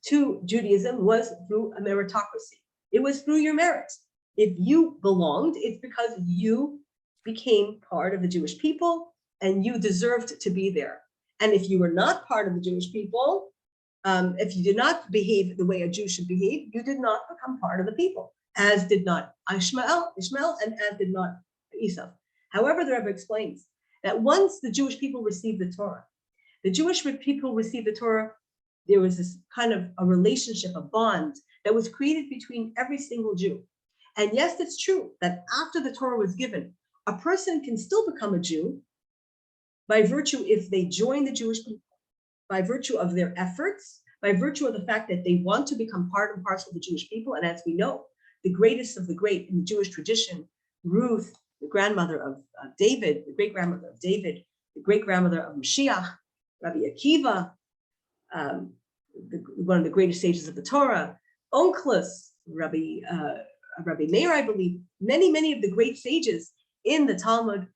to Judaism was through a meritocracy. It was through your merit. If you belonged, it's because you became part of the Jewish people and you deserved to be there. And if you were not part of the Jewish people, if you did not behave the way a Jew should behave, you did not become part of the people, as did not Ishmael, and as did not Esau. However, the Rebbe explains that once the Jewish people received the Torah, there was this kind of a relationship, a bond that was created between every single Jew. And yes, it's true that after the Torah was given, a person can still become a Jew by virtue if they join the Jewish people, by virtue of their efforts, by virtue of the fact that they want to become part and parcel of the Jewish people. And as we know, the greatest of the great in the Jewish tradition, Ruth, the grandmother of David, the great-grandmother of David, the great-grandmother of Mashiach, Rabbi Akiva, one of the greatest sages of the Torah, Onkelos, Rabbi Meir, I believe, many of the great sages in the Talmud,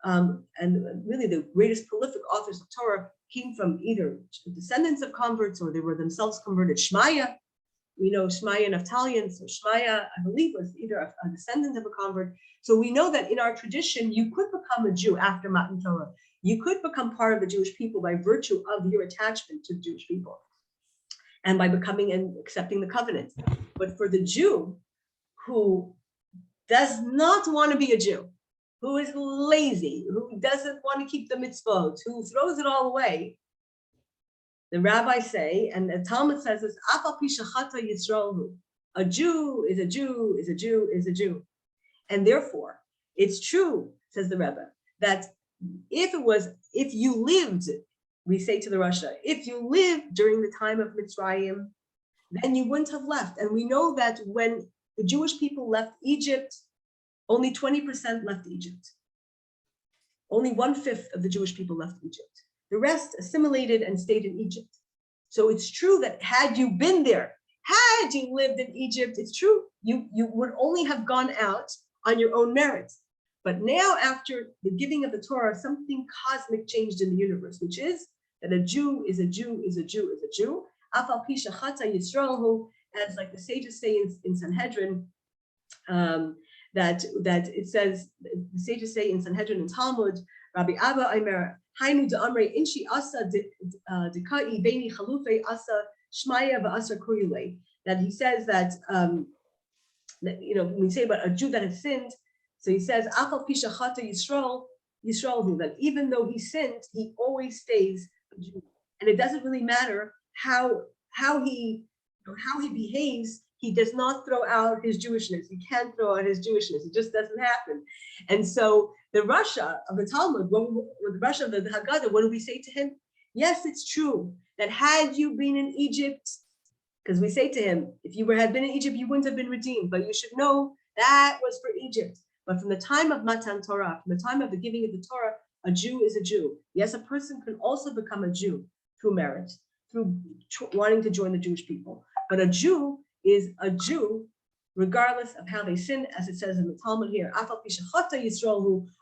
and really the greatest prolific authors of Torah came from either descendants of converts or they were themselves converted. Shmaya, we know Shmaya Naphtalian, so Shmaya, I believe, was either a descendant of a convert. So we know that in our tradition, you could become a Jew after Matan Torah. You could become part of the Jewish people by virtue of your attachment to the Jewish people and by becoming and accepting the covenant. But for the Jew who does not want to be a Jew, who is lazy, who doesn't want to keep the mitzvot, who throws it all away, the rabbis say, and the Talmud says this, a Jew is a Jew, is a Jew, is a Jew. And therefore, it's true, says the Rebbe, that if you lived, we say to the Russia, if you lived during the time of Mitzrayim, then you wouldn't have left. And we know that when the Jewish people left Egypt, only 20% left Egypt. Only 1/5 of the Jewish people left Egypt. The rest assimilated and stayed in Egypt. So it's true that had you been there, had you lived in Egypt, it's true, you would only have gone out on your own merits. But now, after the giving of the Torah, something cosmic changed in the universe, which is that a Jew is a Jew is a Jew is a Jew. Afal Pisha Chata Yisrael, as like the sages say in Sanhedrin, that it says, the sages say in Sanhedrin and Talmud, Rabbi Abba Aimer, Hainu de Amre Inshi Asa Dikai Beni Chalufe Asa Shmaya V'Asa Kurile, that he says that, when we say about a Jew that has sinned, so he says, Afal Pisha Chata Yisrael, that even though he sinned, he always stays a Jew. And it doesn't really matter how he behaves. He does not throw out his Jewishness. He can't throw out his Jewishness. It just doesn't happen. And so the Rasha of the Talmud, the Rasha of the Haggadah, what do we say to him? Yes, it's true that had you been in Egypt, because we say to him, if you had been in Egypt, you wouldn't have been redeemed. But you should know that was for Egypt. But from the time of Matan Torah, from the time of the giving of the Torah, a Jew is a Jew. Yes, a person can also become a Jew through merit, through wanting to join the Jewish people. But a Jew is a Jew regardless of how they sin, as it says in the Talmud here.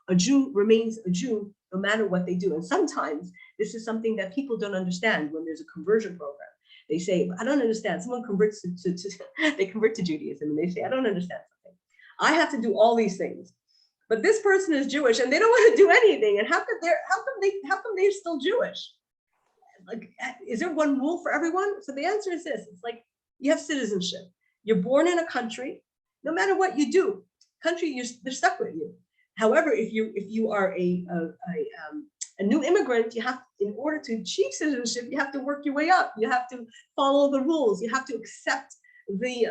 A Jew remains a Jew no matter what they do. And sometimes this is something that people don't understand when there's a conversion program. They say, I don't understand. Someone converts they convert to Judaism and they say, I don't understand something. I have to do all these things. But this person is Jewish and they don't want to do anything. And how come they're still Jewish? Like, is there one rule for everyone? So the answer is this: it's like you have citizenship. You're born in a country. No matter what you do, they're stuck with you. However, if you are a new immigrant, you have, in order to achieve citizenship, you have to work your way up. You have to follow the rules. You have to accept the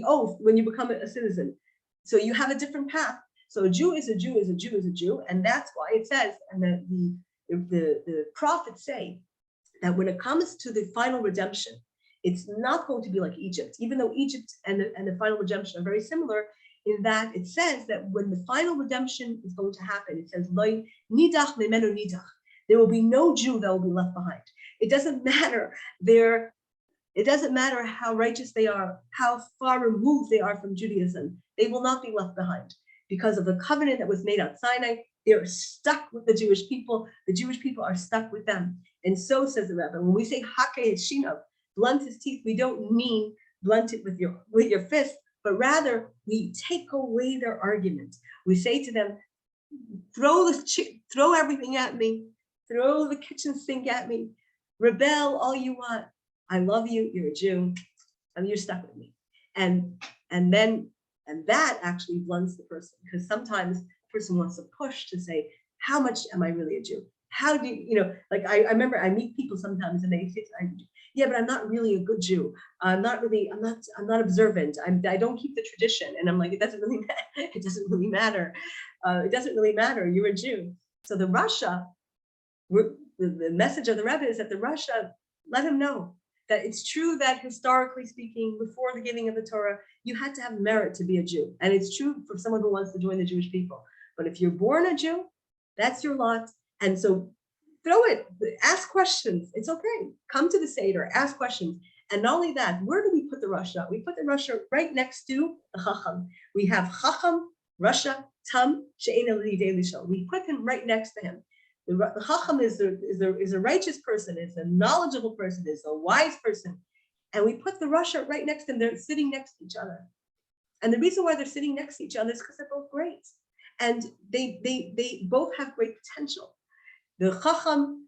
oath when you become a citizen. So you have a different path. So a Jew is a Jew is a Jew is a Jew, and that's why it says, and the prophets say, that when it comes to the final redemption, it's not going to be like Egypt, even though Egypt and the final redemption are very similar in that it says that when the final redemption is going to happen, it says, nidach memenu nidach. There will be no Jew that will be left behind. It doesn't matter how righteous they are, how far removed they are from Judaism. They will not be left behind because of the covenant that was made on Sinai. They're stuck with the Jewish people. The Jewish people are stuck with them. And so says the Rebbe, when we say hakeh shinav, blunt his teeth, we don't mean blunt it with your fist, but rather we take away their argument. We say to them, throw everything at me, throw the kitchen sink at me, rebel all you want. I love you, you're a Jew, and you're stuck with me. And that actually blunts the person, because sometimes the person wants to push to say, how much am I really a Jew? How do you, like I remember I meet people sometimes and they say, yeah, but I'm not really a good Jew. I'm not observant. I don't keep the tradition. And I'm like, it doesn't really matter. It doesn't really matter. It doesn't really matter. You're a Jew. So the Rasha, the message of the Rebbe is that the Rasha, let him know that it's true that historically speaking, before the giving of the Torah, you had to have merit to be a Jew. And it's true for someone who wants to join the Jewish people. But if you're born a Jew, that's your lot. And so throw it, ask questions. It's okay. Come to the Seder, ask questions. And not only that, where do we put the Rasha? We put the Rasha right next to the Chacham. We have Chacham, Rasha, Tam, She'ein L'idei Lishon. We put him right next to him. The Chacham is a righteous person, is a knowledgeable person, is a wise person. And we put the Rasha right next to them. They're sitting next to each other. And the reason why they're sitting next to each other is because they're both great. And they both have great potential. The Chacham,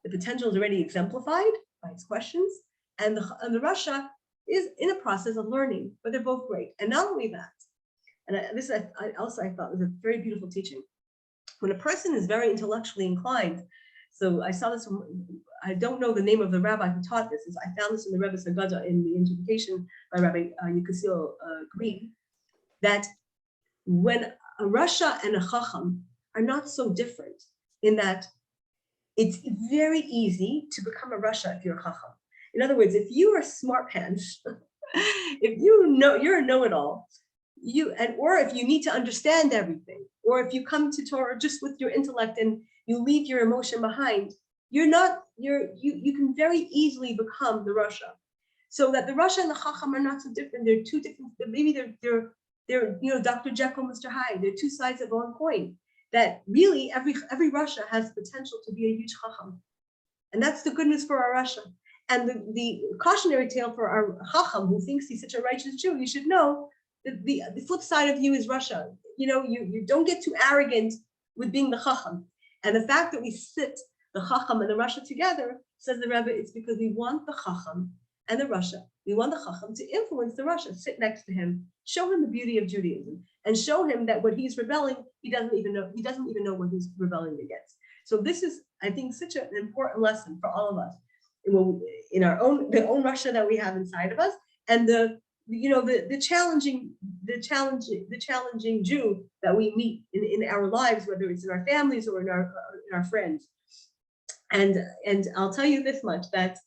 the potential is already exemplified by its questions, and the Rasha is in a process of learning, but they're both great. And not only that, and I thought was a very beautiful teaching. When a person is very intellectually inclined, so I saw this, I don't know the name of the rabbi who taught this, I found this in the Rebbe's Hagadah in the interpretation by Rabbi Yukasio Green, that when a Rasha and a Chacham are not so different in that it's very easy to become a Rasha if you're a Chacham. In other words, if you are smart pants, if you know you're a know-it-all, or if you need to understand everything, or if you come to Torah just with your intellect and you leave your emotion behind, you can very easily become the Rasha. So that the Rasha and the Chacham are not so different. They're two different. Maybe They're, Dr. Jekyll, Mr. Hyde. They're two sides of one coin. That really every Russia has the potential to be a huge chacham, and that's the good news for our Russia. And the cautionary tale for our chacham who thinks he's such a righteous Jew, you should know that the flip side of you is Russia. You don't get too arrogant with being the chacham. And the fact that we sit the chacham and the Russia together, says the Rebbe, it's because we want the chacham and the Russia. We want the chacham to influence the Russia, sit next to him, show him the beauty of Judaism, and show him that what he's rebelling, he doesn't even know what he's rebelling against. So this is, I think, such an important lesson for all of us in our own Russia that we have inside of us, and the challenging Jew that we meet in our lives, whether it's in our families or in our friends. And I'll tell you this much, that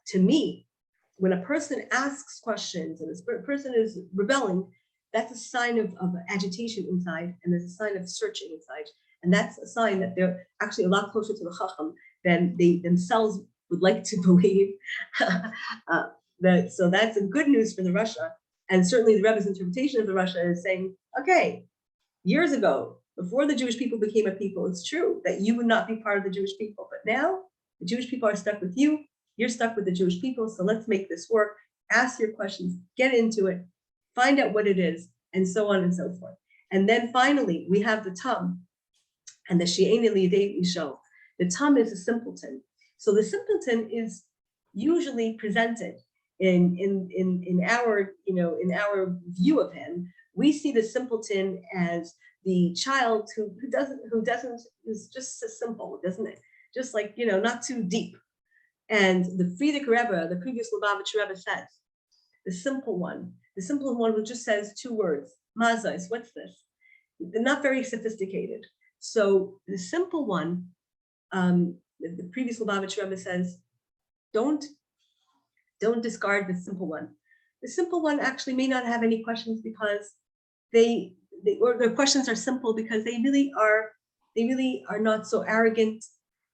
to me, when a person asks questions and a person is rebelling, that's a sign of agitation inside, and there's a sign of searching inside. And that's a sign that they're actually a lot closer to the chacham than they themselves would like to believe. So that's a good news for the Russia. And certainly the Rebbe's interpretation of the Russia is saying, okay, years ago, before the Jewish people became a people, it's true that you would not be part of the Jewish people. But now the Jewish people are stuck with you. You're stuck with the Jewish people. So let's make this work. Ask your questions, get into it, find out what it is, and so on and so forth. And then finally, we have the Tum and the She'ein L'Yidei Isho. The Tum is a simpleton. So the simpleton is usually presented in our view of him. We see the simpleton as the child who is just so simple, doesn't it? Just like, not too deep. And the Frierdiker Rebbe, the previous Lubavitcher Rebbe, says, the simple one who just says two words, Matzahs, what's this? They're not very sophisticated. So the simple one, the previous Lubavitcher Rebbe says, don't discard the simple one. The simple one actually may not have any questions because or their questions are simple because they really are not so arrogant.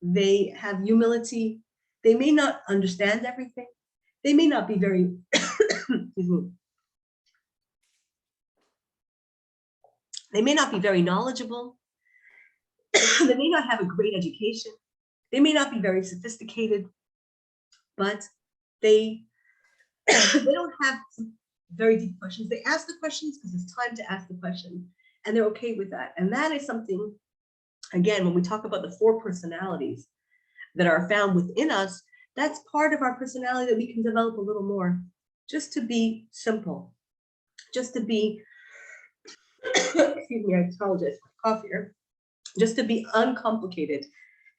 They have humility. They may not understand everything. They may not be very, they may not be very knowledgeable. They may not have a great education. They may not be very sophisticated, but they don't have very deep questions. They ask the questions because it's time to ask the question, and they're okay with that. And that is something, again, when we talk about the four personalities that are found within us, that's part of our personality that we can develop a little more, just to be simple, just to be, excuse me, I apologize for my cough here, just to be uncomplicated,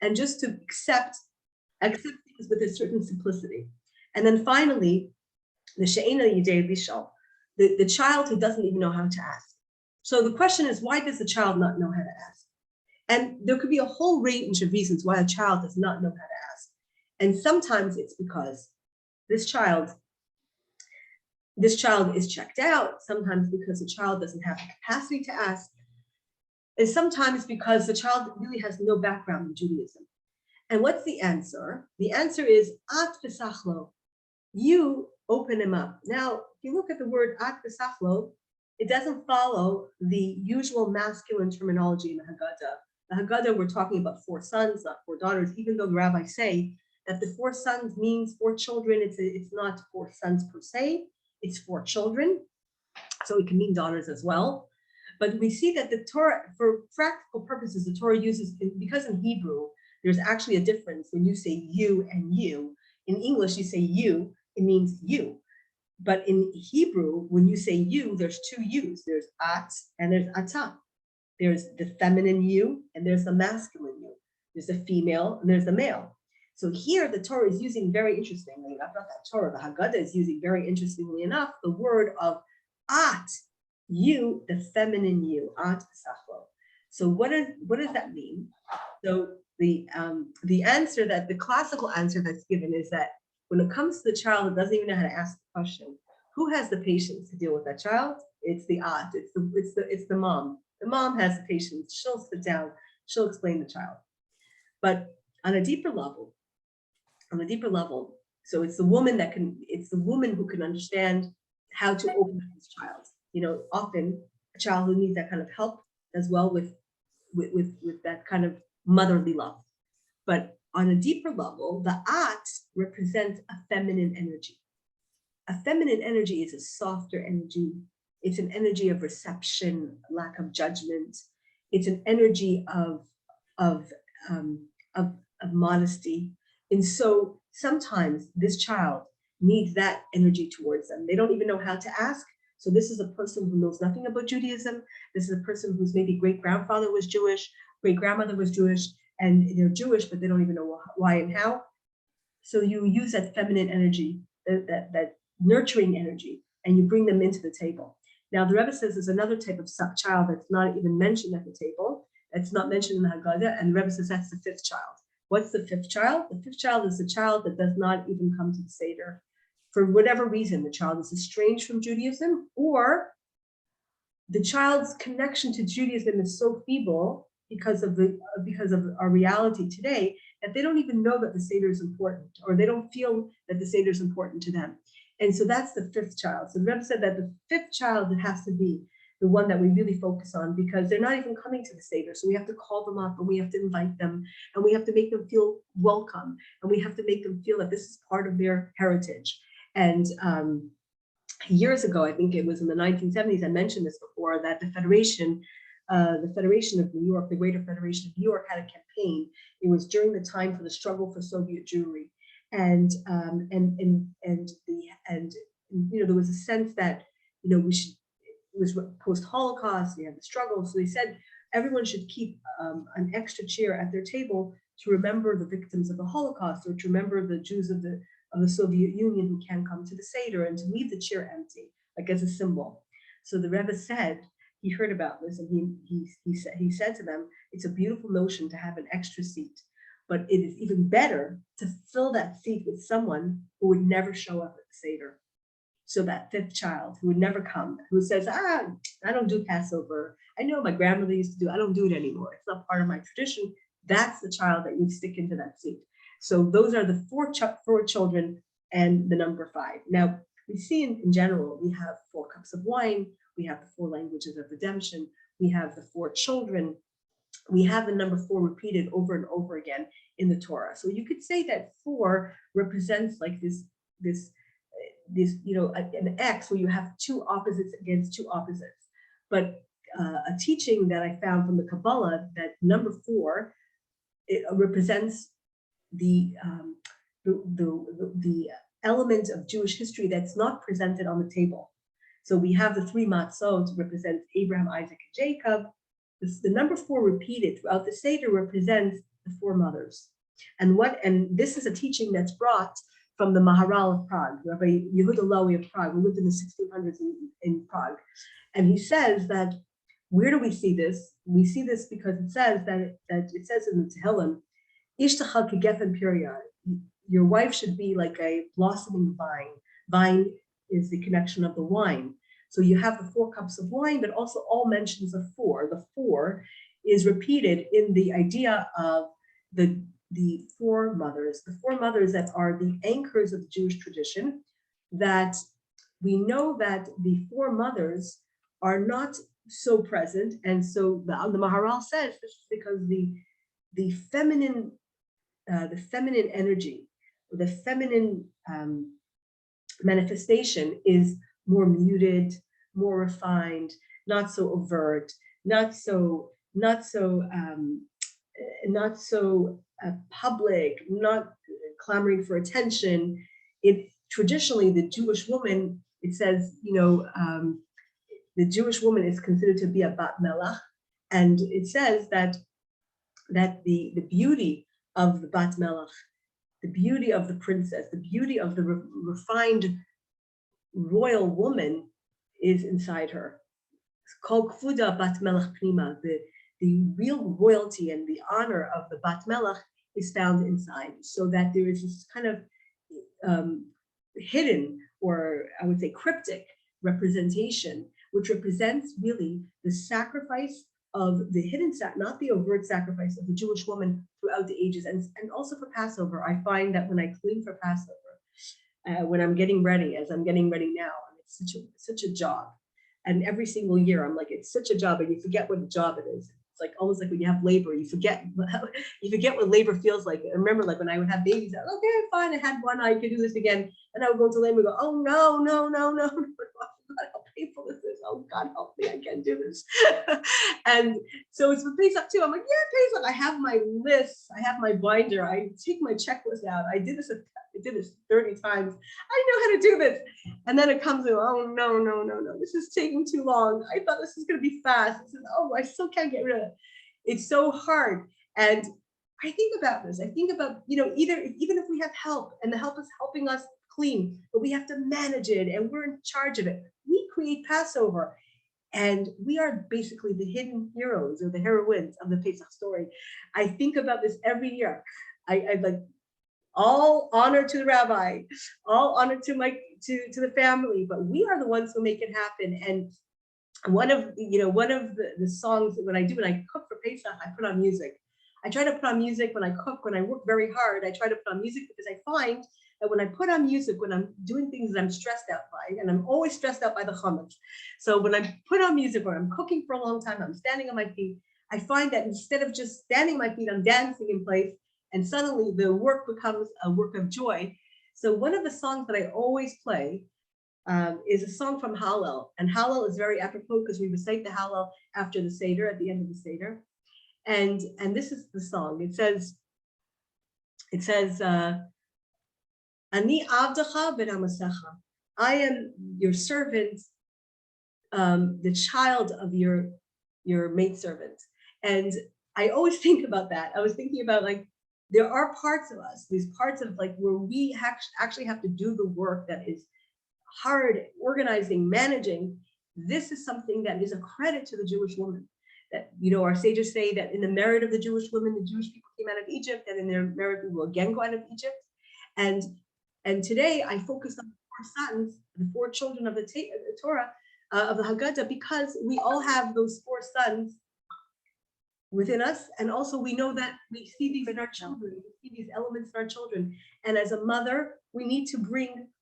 and just to accept things with a certain simplicity. And then finally, the She'ein L'Yidei Isho, the child who doesn't even know how to ask. So the question is, why does the child not know how to ask? And there could be a whole range of reasons why a child does not know how to ask. And sometimes it's because this child is checked out, sometimes because the child doesn't have the capacity to ask, and sometimes because the child really has no background in Judaism. And what's the answer? The answer is at v'sachlo. You open him up. Now, if you look at the word at v'sachlo, it doesn't follow the usual masculine terminology in the Haggadah. The Haggadah, we're talking about 4 sons, not 4 daughters, even though the rabbis say that the 4 sons means 4 children. It's not 4 sons per se, it's 4 children. So it can mean daughters as well. But we see that the Torah, for practical purposes, the Torah uses, because in Hebrew, there's actually a difference when you say you and you. In English, you say you, it means you. But in Hebrew, when you say you, there's 2 yous. There's at and there's ata. There's the feminine you and there's the masculine you. There's the female and there's the male. So here the Torah is using very interestingly, not that Torah, the Haggadah is using very interestingly enough, the word of at, you, the feminine you, at sachlo. So what does that mean? So the answer that the classical answer that's given is that when it comes to the child who doesn't even know how to ask the question, who has the patience to deal with that child? It's the at, it's the mom. The mom has the patience. She'll sit down. She'll explain the child. But on a deeper level, so it's the woman who can understand how to open up this child. Often a child who needs that kind of help as well with that kind of motherly love. But on a deeper level, the at represents a feminine energy. A feminine energy is a softer energy. It's an energy of reception, lack of judgment. It's an energy of modesty. And so sometimes this child needs that energy towards them. They don't even know how to ask. So this is a person who knows nothing about Judaism. This is a person whose maybe great-grandfather was Jewish, great-grandmother was Jewish, and they're Jewish, but they don't even know why and how. So you use that feminine energy, that nurturing energy, and you bring them into the table. Now, the Rebbe says there's another type of child that's not even mentioned at the table. That's not mentioned in the Haggadah, and the Rebbe says that's the fifth child. What's the fifth child? The fifth child is the child that does not even come to the Seder. For whatever reason, the child is estranged from Judaism, or the child's connection to Judaism is so feeble because of our reality today that they don't even know that the Seder is important, or they don't feel that the Seder is important to them. And so that's the fifth child. So the Rebbe said that the fifth child, it has to be the one that we really focus on, because they're not even coming to the Seder. So we have to call them up, and we have to invite them, and we have to make them feel welcome, and we have to make them feel that this is part of their heritage. And years ago, I think it was in the 1970s, I mentioned this before, that the Federation of New York, the Greater Federation of New York, had a campaign. It was during the time for the struggle for Soviet Jewry, and there was a sense that we should. It was post-Holocaust. We had the struggle, so they said everyone should keep an extra chair at their table to remember the victims of the Holocaust, or to remember the Jews of the Soviet Union who can't come to the Seder, and to leave the chair empty, like as a symbol. So the Rebbe said he heard about this, and he said to them, it's a beautiful notion to have an extra seat, but it is even better to fill that seat with someone who would never show up at the Seder. So that fifth child who would never come, who says, I don't do Passover. I know my grandmother used to do, I don't do it anymore. It's not part of my tradition. That's the child that you stick into that seat. So those are the four children and the number 5. Now, we see in general, we have 4 cups of wine. We have the 4 languages of redemption. We have the 4 children. We have the number 4 repeated over and over again in the Torah. So you could say that 4 represents like this an X where you have 2 opposites against 2 opposites. But a teaching that I found from the Kabbalah, that number 4, it represents the element of Jewish history that's not presented on the table. So we have the 3 Matzahs represent Abraham, Isaac, and Jacob. The number 4 repeated throughout the Seder represents the 4 mothers. And this is a teaching that's brought from the Maharal of Prague, Rabbi Yehuda Lowy of Prague, who lived in the 1600s in Prague. And he says that, where do we see this? We see this because it says that it says in the Tehillim, Ishtacha kegefen pirya, your wife should be like a blossoming vine. Vine is the connection of the wine. So you have the 4 cups of wine, but also all mentions of 4. The 4 is repeated in the idea of the 4 mothers, the 4 mothers that are the anchors of the Jewish tradition, that we know that the 4 mothers are not so present. And so the Maharal says this is because the feminine energy, the feminine manifestation is more muted, more refined, not so overt, not so public, not clamoring for attention. It traditionally, the Jewish woman, it says, the Jewish woman is considered to be a bat melach, and it says that the beauty of the bat melach, the beauty of the princess, the beauty of the refined royal woman is inside her. It's called kfuda bat melach pnima. The real royalty and the honor of the bat melach is found inside, so that there is this kind of hidden, or I would say cryptic representation, which represents really the sacrifice of the hidden, not the overt sacrifice of the Jewish woman throughout the ages. And also for Passover, I find that when I clean for Passover, when I'm getting ready, as I'm getting ready now, and such a job. And every single year, I'm like, it's such a job, and you forget what a job it is. It's like almost like when you have labor, you forget what labor feels like. I remember, like when I would have babies, I was, okay, fine, I had one, I could do this again, and I would go to labor and go, oh no, no, no, no, no. God, how painful this is. Oh God, help me, I can't do this. And so it's with Pesach too. I'm like, yeah, Pesach, I have my list, I have my binder, I take my checklist out. I did this 30 times. I know how to do this. And then it comes in, oh no, no, no, no, this is taking too long. I thought this was gonna be fast. This is, oh, I still can't get rid of it. It's so hard. And I think about this. I think about, even if we have help and the help is helping us clean, but we have to manage it and we're in charge of it. We create Passover, and we are basically the hidden heroes or the heroines of the Pesach story. I think about this every year. I like, all honor to the rabbi, all honor to the family, but we are the ones who make it happen. And one of the songs that when I cook for Pesach, I put on music. I try to put on music when I cook, when I work very hard. I try to put on music because I find that when I put on music, when I'm doing things that I'm stressed out by, and I'm always stressed out by the chametz. So when I put on music, when I'm cooking for a long time, I'm standing on my feet, I find that instead of just standing on my feet, I'm dancing in place, and suddenly the work becomes a work of joy. So one of the songs that I always play is a song from Hallel, and Hallel is very apropos because we recite the Hallel after the Seder, at the end of the Seder. And this is the song. It says, Ani avdecha ben amasecha. I am your servant, the child of your maidservant. And I always think about that. I was thinking about, like, there are parts of us, these parts of, like, where we actually have to do the work that is hard, organizing, managing. This is something that is a credit to the Jewish woman. That, our sages say that in the merit of the Jewish women, the Jewish people came out of Egypt, and in their merit, we will again go out of Egypt. And today I focus on the 4 sons, the 4 children of the Torah, of the Haggadah, because we all have those 4 sons within us. And also we know that we see these in our children, we see these elements in our children. And as a mother, we need to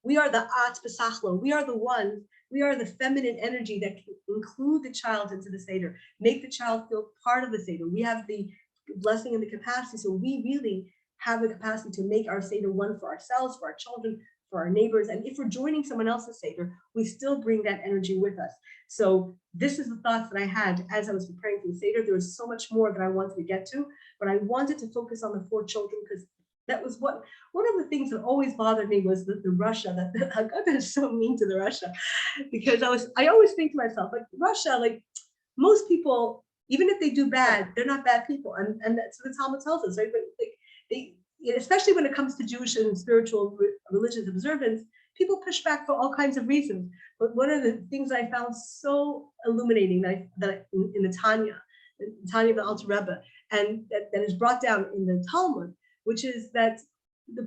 we are the at besachlo, we are the feminine energy that can include the child into the Seder, make the child feel part of the Seder. We have the blessing and the capacity, so we really have the capacity to make our Seder one for ourselves, for our children, for our neighbors. And if we're joining someone else's Seder, we still bring that energy with us. So this is the thoughts that I had as I was preparing for the Seder. There was so much more that I wanted to get to, but I wanted to focus on the 4 children because that was one of the things that always bothered me was the Russia, that the Haggadah is so mean to the Russia, because I always think to myself, like, Russia, like, most people, even if they do bad, they're not bad people. And that's what the Talmud tells us, right? But like, especially when it comes to Jewish and spiritual religious observance, people push back for all kinds of reasons. But one of the things I found so illuminating that in the Tanya of the Alter Rebbe, and that is brought down in the Talmud, which is that the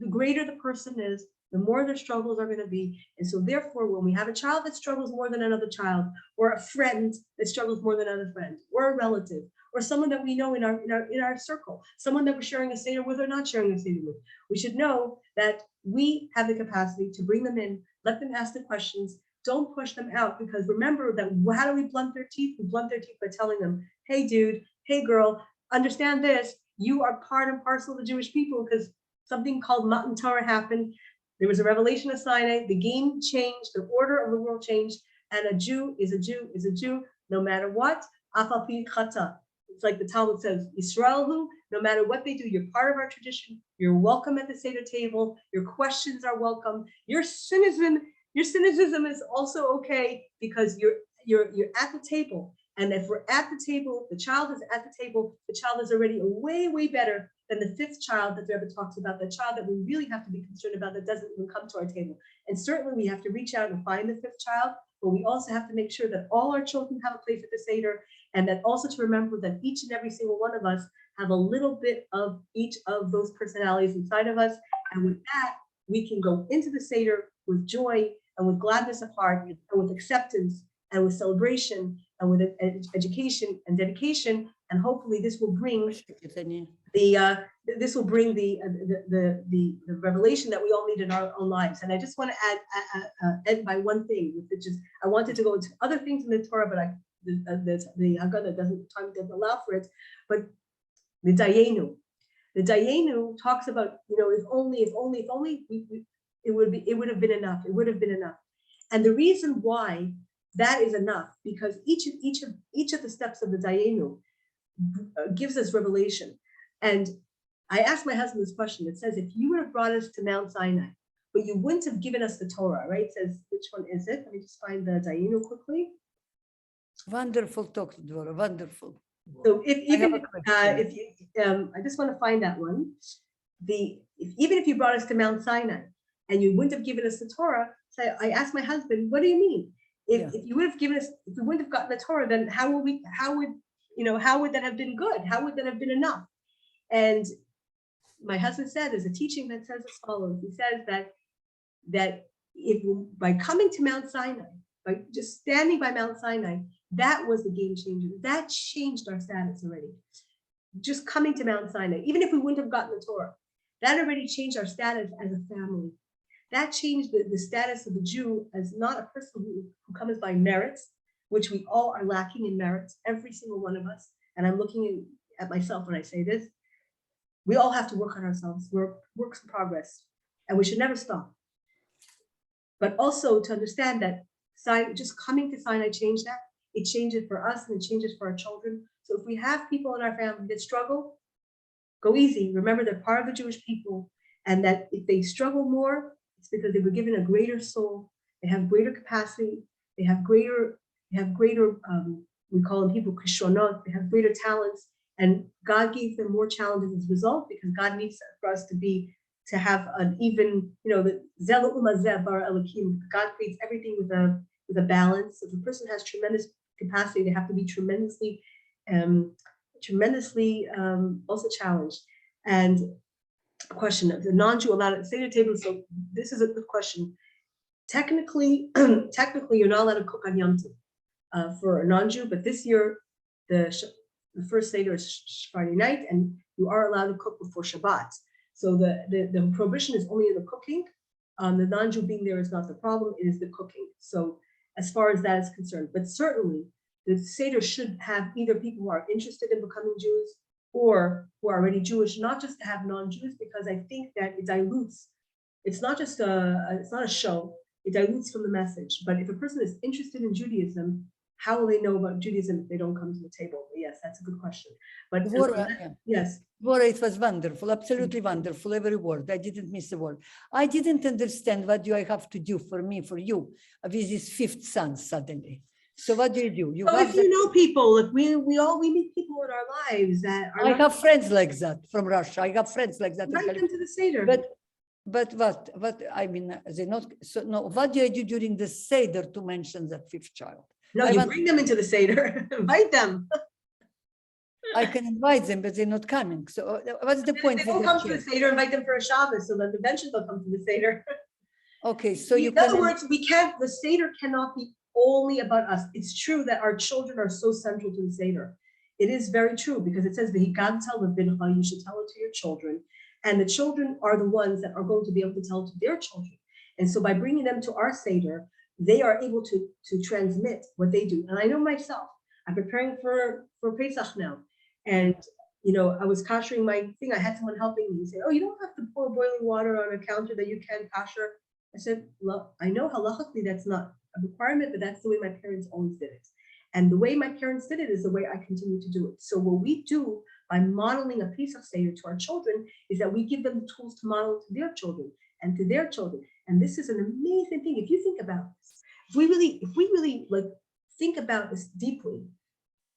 greater the person is, the more their struggles are going to be. And so therefore, when we have a child that struggles more than another child, or a friend that struggles more than another friend, or a relative, or someone that we know in our circle, someone that we're sharing a Seder with or not sharing a Seder with, we should know that we have the capacity to bring them in, let them ask the questions, don't push them out, because remember that how do we blunt their teeth? We blunt their teeth by telling them, hey dude, hey girl, understand this, you are part and parcel of the Jewish people, because something called Matan Torah happened. There was a revelation of Sinai, the game changed, the order of the world changed, and a Jew is a Jew is a Jew, no matter what. Afal pi chata. It's like the Talmud says, Yisraelu, no matter what they do, you're part of our tradition, you're welcome at the Seder table, your questions are welcome, your cynicism is also okay, because you're at the table. And if we're at the table, the child is at the table, the child is already way, way better than the 5th child that the Rebbe talks about, the child that we really have to be concerned about that doesn't even come to our table. And certainly we have to reach out and find the 5th child, but we also have to make sure that all our children have a place at the Seder, and that also to remember that each and every single one of us have a little bit of each of those personalities inside of us. And with that, we can go into the Seder with joy and with gladness of heart and with acceptance and with celebration and with education and dedication. and hopefully this will bring Shikitani. this will bring the revelation that we all need in our own lives. And I just want to end by one thing, which is I wanted to go into other things in the Torah, but the Haggadah time doesn't allow for it. But the Dayenu talks about, if only it would have been enough. It would have been enough. And the reason why that is enough, because each of the steps of the Dayenu gives us revelation. And I asked my husband this question. It says, if you would have brought us to Mount Sinai, but you wouldn't have given us the Torah, right? It says, which one is it? Let me just find the Dayenu quickly. Wonderful talk, Devorah, wonderful. So have a question. if you, I just want to find that one. Even if you brought us to Mount Sinai and you wouldn't have given us the Torah, so I asked my husband, what do you mean? If you would have given us, if we wouldn't have gotten the Torah, then how would that have been good? How would that have been enough? And my husband said, there's a teaching that says as follows. He says that by coming to Mount Sinai, by just standing by Mount Sinai, that was the game changer. That changed our status already. Just coming to Mount Sinai, even if we wouldn't have gotten the Torah, that already changed our status as a family. That changed the status of the Jew as not a person who comes by merits, which we all are lacking in merits, every single one of us. And I'm looking at myself when I say this. We all have to work on ourselves. We're works in progress, and we should never stop. But also to understand that just coming to Sinai changed that. It changed it for us and it changes for our children. So if we have people in our family that struggle, go easy. Remember they're part of the Jewish people, and that if they struggle more, it's because they were given a greater soul. They have greater capacity. They have greater. We call them people kishronot. They have greater talents, and God gave them more challenges as a result, because God needs for us to have an even, the zela umazeh bara elokim. God creates everything with a balance. If a person has tremendous capacity, they have to be tremendously also challenged. And a question of the non-Jew allowed at the Seder table. So this is a good question. Technically, you're not allowed to cook on Yom Tov for a non-Jew, but this year the first Seder is Friday night, and you are allowed to cook before Shabbat. So the prohibition is only in the cooking. The non-Jew being there is not the problem; it is the cooking. So as far as that is concerned, but certainly the Seder should have either people who are interested in becoming Jews or who are already Jewish, not just to have non-Jews, because I think that it dilutes. It's not just it's not a show. It dilutes from the message. But if a person is interested in Judaism, how will they know about Judaism if they don't come to the table? Yes, that's a good question. But yes. Devorah, it was wonderful, absolutely wonderful, every word. I didn't miss a word. I didn't understand what do I have to do for you, with this fifth son suddenly. So what do? If you know people, if we meet people in our lives that are. I have friends like that from Russia. I have friends like that. Invite them to the Seder. But what I mean, they not so no. What do I do during the Seder to mention that fifth child? No, you bring them into the Seder. Invite them. I can invite them, but they're not coming. So what's the point? They won't come to the Seder. Invite them for a Shabbos, so then eventually they'll come to the Seder. Okay, so in other words, the Seder cannot be only about us. It's true that our children are so central to the Seder. It is very true, because it says that you should tell it to your children, and the children are the ones that are going to be able to tell it to their children. And so by bringing them to our Seder, they are able to transmit what they do. And I know myself, I'm preparing for Pesach now, and I was koshering my thing. I had someone helping me. He said, "Oh, you don't have to pour boiling water on a counter that you can kosher." I said, "Well, I know halachically that's not a requirement, but that's the way my parents always did it. And the way my parents did it is the way I continue to do it." So what we do by modeling a Pesach Seder to our children is that we give them the tools to model to their children and to their children. And this is an amazing thing. If you think about this, if we really like think about this deeply,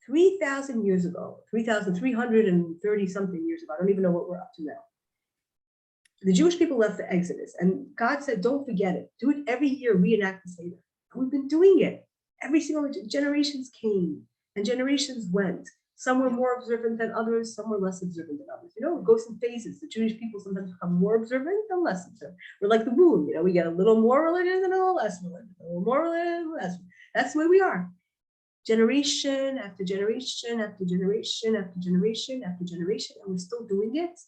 3,000 years ago, 3,330 something years ago, I don't even know what we're up to now. The Jewish people left the Exodus, and God said, "Don't forget it. Do it every year, reenact the Seder." And we've been doing it. Every single generations came and generations went. Some were more observant than others, some were less observant than others. It goes in phases. The Jewish people sometimes become more observant than less observant. We're like the moon, we get a little more religious and a little less religious, a little more religious, less. That's the way we are. generation after generation after generation after generation after generation, and we're still doing it.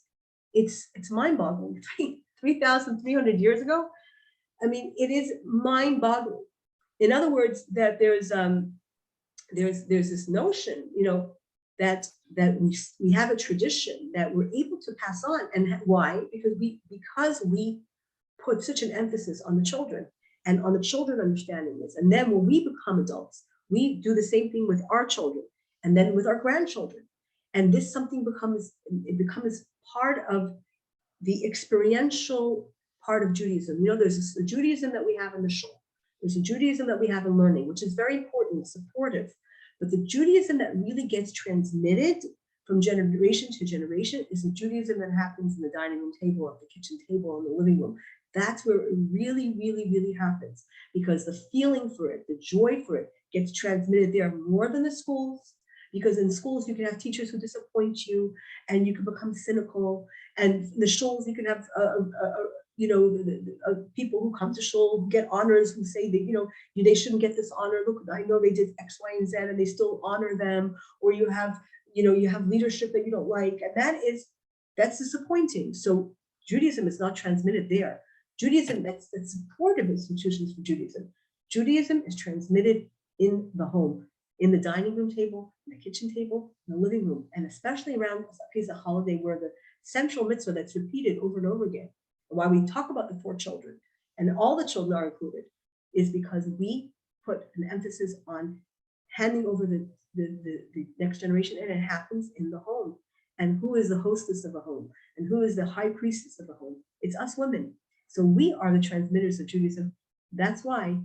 It's mind-boggling. 3,300 years ago. I mean, it is mind-boggling. In other words, that there's this notion, that we have a tradition that we're able to pass on. And why? Because we put such an emphasis on the children and on the children understanding this. And then when we become adults, we do the same thing with our children and then with our grandchildren. And this something becomes part of the experiential part of Judaism. There's a Judaism that we have in the shul. There's a Judaism that we have in learning, which is very important, supportive. But the Judaism that really gets transmitted from generation to generation is the Judaism that happens in the dining room table, at the kitchen table, in the living room. That's where it really, really, really happens, because the feeling for it, the joy for it gets transmitted there more than the schools. Because in schools, you can have teachers who disappoint you and you can become cynical. And in the shuls, you can have people who come to shul who get honors, who say that they shouldn't get this honor. Look, I know they did X, Y, and Z, and they still honor them. Or you have leadership that you don't like, and that's disappointing. So Judaism is not transmitted there. Judaism, that's supportive institutions for Judaism. Judaism is transmitted in the home, in the dining room table, in the kitchen table, in the living room, and especially around Pisa holiday, where the central mitzvah that's repeated over and over again, and why we talk about the 4 children, and all the children are included, is because we put an emphasis on handing over the next generation, and it happens in the home. And who is the hostess of a home? And who is the high priestess of a home? It's us women. So we are the transmitters of Judaism. That's why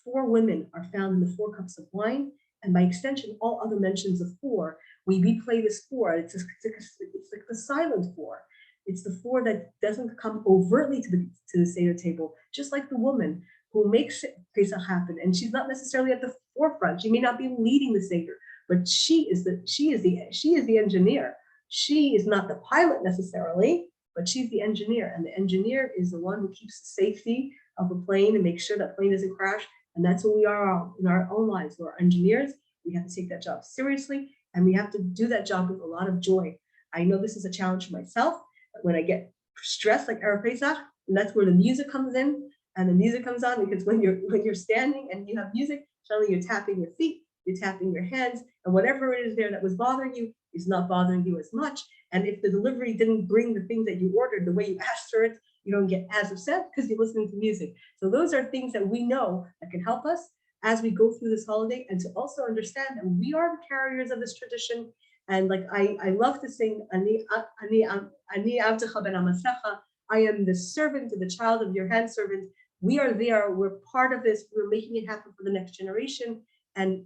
4 women are found in the 4 cups of wine. And by extension, all other mentions of 4, we replay this 4. It's like the silent 4. It's the 4 that doesn't come overtly to the Seder table, just like the woman who makes Pesach happen. And she's not necessarily at the forefront. She may not be leading the Seder, but she is the engineer. She is not the pilot necessarily, but she's the engineer. And the engineer is the one who keeps the safety of the plane and makes sure that plane doesn't crash. And that's what we are in our own lives. We're engineers. We have to take that job seriously, and we have to do that job with a lot of joy. I know this is a challenge for myself. When I get stressed, like Erev Pesach, and that's where the music comes in, and the music comes on, because when you're standing and you have music, suddenly you're tapping your feet, you're tapping your hands, and whatever it is there that was bothering you is not bothering you as much. And if the delivery didn't bring the things that you ordered the way you asked for it, you don't get as upset because you're listening to music. So those are things that we know that can help us as we go through this holiday, and to also understand that we are the carriers of this tradition. And like I love to sing, Ani Avdecha ben Amasecha, I am the servant, the child of your handservant. We are there, we're part of this, we're making it happen for the next generation. And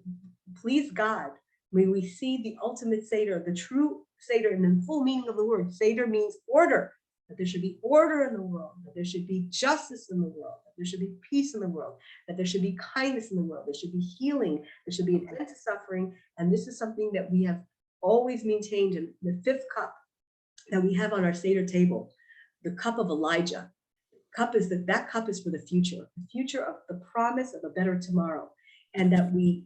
please God, may we see the ultimate Seder, the true Seder in the full meaning of the word. Seder means order, that there should be order in the world, that there should be justice in the world, that there should be peace in the world, that there should be kindness in the world, there should be healing, there should be an end to suffering. And this is something that we have always maintained. In the 5th cup that we have on our Seder table, the cup of Elijah. That cup is for the future of the promise of a better tomorrow. And that when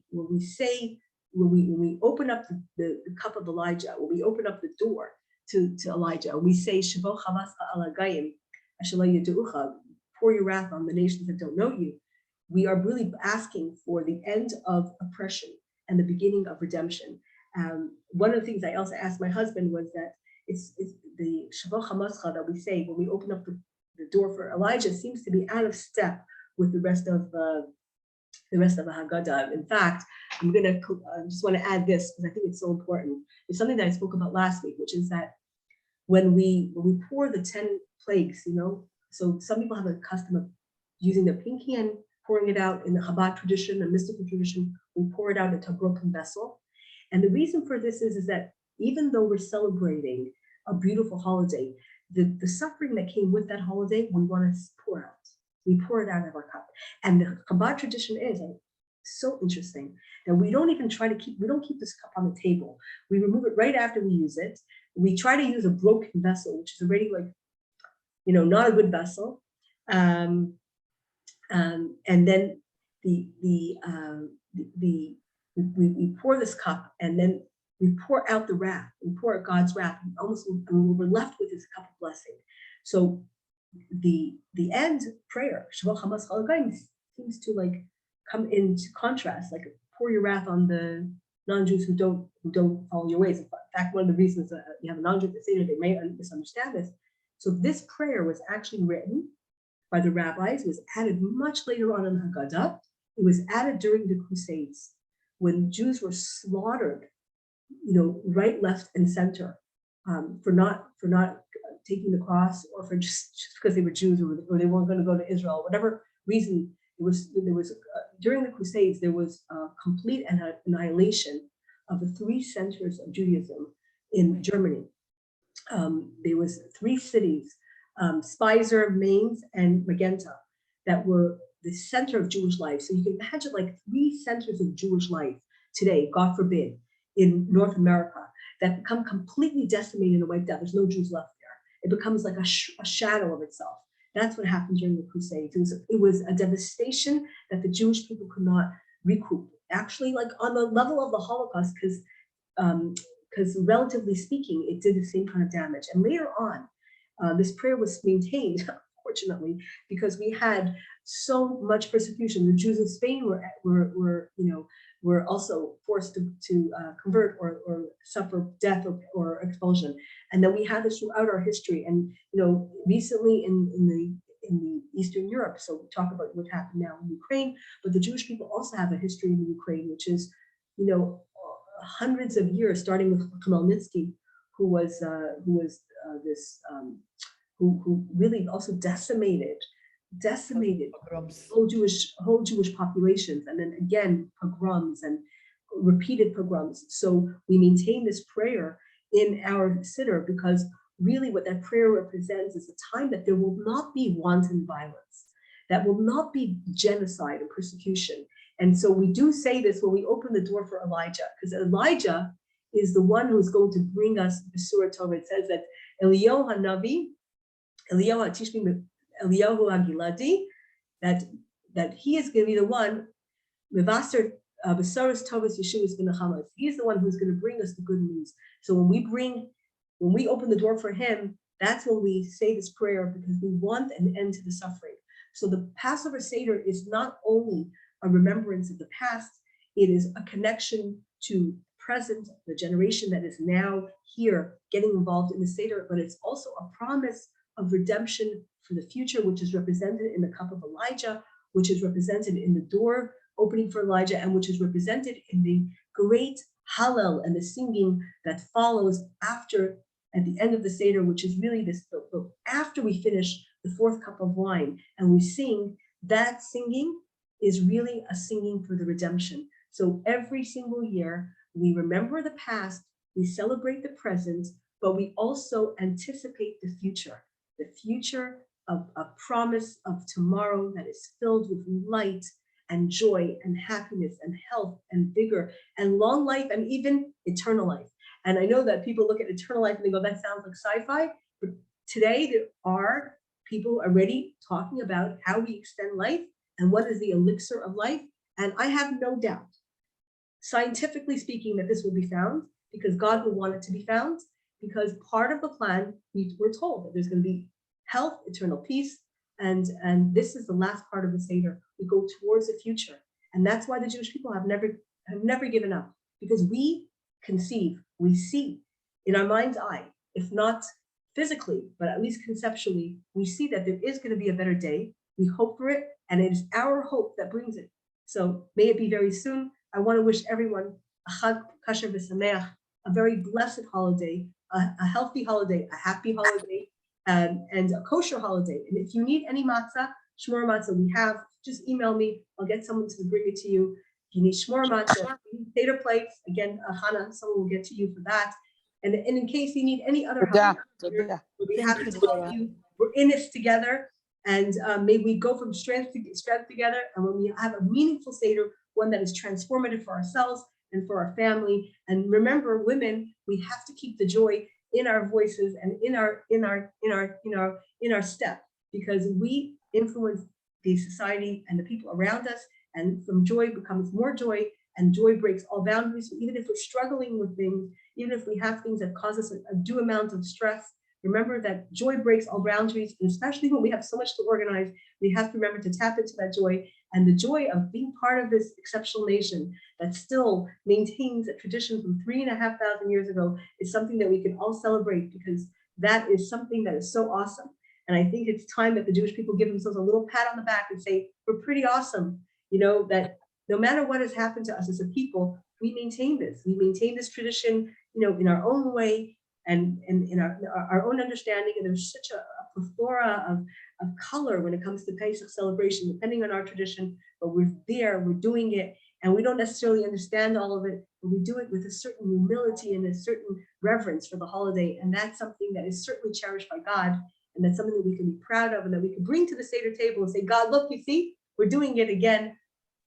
we open up the cup of Elijah, when we open up the door to Elijah, we say, Shavo Chavascha ala Gayim, Asher Yeducha, pour your wrath on the nations that don't know you. We are really asking for the end of oppression and the beginning of redemption. One of the things I also asked my husband was that it's the Shavo Chavascha that we say when we open up the door for Elijah seems to be out of step with the rest of the Haggadah. In fact, I just want to add this because I think it's so important. It's something that I spoke about last week, which is that when we pour the 10 plagues, so some people have a custom of using their pinky and pouring it out. In the Chabad tradition, a mystical tradition, we pour it out into a broken vessel. And the reason for this is that even though we're celebrating a beautiful holiday, the suffering that came with that holiday, we want to pour out. We pour it out of our cup. And the Chabad tradition is so interesting that we don't keep this cup on the table. We remove it right after we use it. We try to use a broken vessel, which is already not a good vessel. And then the we pour this cup, and then we pour out the wrath, we pour out God's wrath, and we're left with this cup of blessing. So the end prayer, Shavot Hamas Chalagayim, seems to like come into contrast, like pour your wrath on the non-Jews who don't follow your ways. In fact, one of the reasons that you have a non-Jew Seder, they may misunderstand this. So this prayer was actually written by the rabbis. It was added much later on in Haggadah. It was added during the Crusades when Jews were slaughtered, right, left, and center, for not taking the cross, or for just because they were Jews, or they weren't going to go to Israel, whatever reason. There was during the Crusades, there was a complete annihilation of the three centers of Judaism in Germany. There was three cities, Speiser, Mainz, and Magenta, that were the center of Jewish life. So you can imagine like three centers of Jewish life today, God forbid, in North America, that become completely decimated and wiped out. There's no Jews left there. It becomes like a shadow of itself. That's what happened during the Crusades. It was a devastation that the Jewish people could not recoup. Actually, like on the level of the Holocaust, because relatively speaking, it did the same kind of damage. And later on, this prayer was maintained, fortunately, because we had so much persecution. The Jews in Spain were also forced to convert or suffer death or expulsion. And then we had this throughout our history. And recently in the Eastern Europe, so we talk about what happened now in Ukraine, but the Jewish people also have a history in the Ukraine, which is hundreds of years, starting with Khmelnytsky, who really also decimated whole Jewish populations, and then again pogroms and repeated pogroms. So we maintain this prayer in our siddur because really what that prayer represents is a time that there will not be wanton violence, that will not be genocide and persecution. And so we do say this when we open the door for Elijah, because Elijah is the one who's going to bring us the Surah Torah. It says that Eliyahu HaNavi, Eliyahu HaGiladi, that he is going to be the one, Mevaster Besaros Tovas Yeshua's V'Nechamas. He is the one who's going to bring us the good news. So when we open the door for him, that's when we say this prayer, because we want an end to the suffering. So the Passover Seder is not only a remembrance of the past, it is a connection to present, the generation that is now here getting involved in the Seder, but it's also a promise of redemption for the future, which is represented in the cup of Elijah, which is represented in the door opening for Elijah, and which is represented in the great Hallel and the singing that follows at the end of the Seder, which is really this, after we finish the fourth cup of wine and we sing, that singing is really a singing for the redemption. So every single year, we remember the past, we celebrate the present, but we also anticipate the future of a promise of tomorrow that is filled with light and joy and happiness and health and vigor and long life and even eternal life. And I know that people look at eternal life and they go, that sounds like sci-fi, but today there are people already talking about how we extend life and what is the elixir of life. And I have no doubt, scientifically speaking, that this will be found, because God will want it to be found, because part of the plan, we're told that there's going to be health, eternal peace, and this is the last part of the Seder. We go towards the future. And that's why the Jewish people have never given up, because we conceive, we see in our mind's eye, if not physically, but at least conceptually, we see that there is going to be a better day. We hope for it, and it is our hope that brings it. So may it be very soon. I want to wish everyone a Chag Kasher V'Sameach, a very blessed holiday, a healthy holiday, a happy holiday, and a kosher holiday. And if you need any matzah, shmor matzah, we have, just email me. I'll get someone to bring it to you. If you need shmor matzah, Seder plates, again, Hannah, someone will get to you for that. And in case you need any other help, we'll be happy to help you. We're in this together, and may we go from strength to strength together. And when we have a meaningful Seder, one that is transformative for ourselves and for our family. And remember, women, we have to keep the joy in our voices and in our step, because we influence the society and the people around us, and from joy becomes more joy, and joy breaks all boundaries. So even if we're struggling with things, even if we have things that cause us a due amount of stress, remember that joy breaks all boundaries, and especially when we have so much to organize, we have to remember to tap into that joy, and the joy of being part of this exceptional nation that still maintains a tradition from 3,500 years ago is something that we can all celebrate, because that is something that is so awesome. And I think it's time that the Jewish people give themselves a little pat on the back and say, we're pretty awesome. You know, that no matter what has happened to us as a people, we maintain this. We maintain this tradition, you know, in our own way and in our own understanding. And there's such a plethora of color when it comes to Pesach celebration, depending on our tradition, but we're there, we're doing it, and we don't necessarily understand all of it, but we do it with a certain humility and a certain reverence for the holiday. And that's something that is certainly cherished by God. And that's something that we can be proud of and that we can bring to the Seder table and say, God, look, you see, we're doing it again.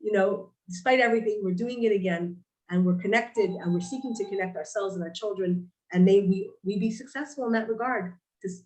You know, despite everything, we're doing it again, and we're connected, and we're seeking to connect ourselves and our children. And may we be successful in that regard,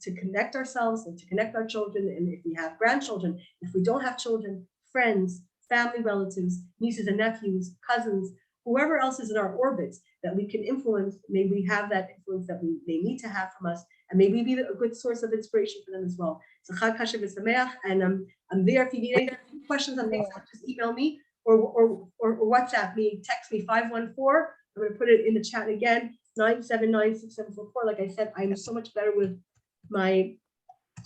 to connect ourselves and to connect our children. And if we have grandchildren, if we don't have children, friends, family, relatives, nieces and nephews, cousins, whoever else is in our orbits that we can influence, may we have that influence that they need to have from us. And maybe be a good source of inspiration for them as well. So Chag Kasher V'Sameach, and I'm there. If you need any questions on things, just email me or WhatsApp me, text me 514. I'm going to put it in the chat again, 9796744. Like I said, I'm so much better with my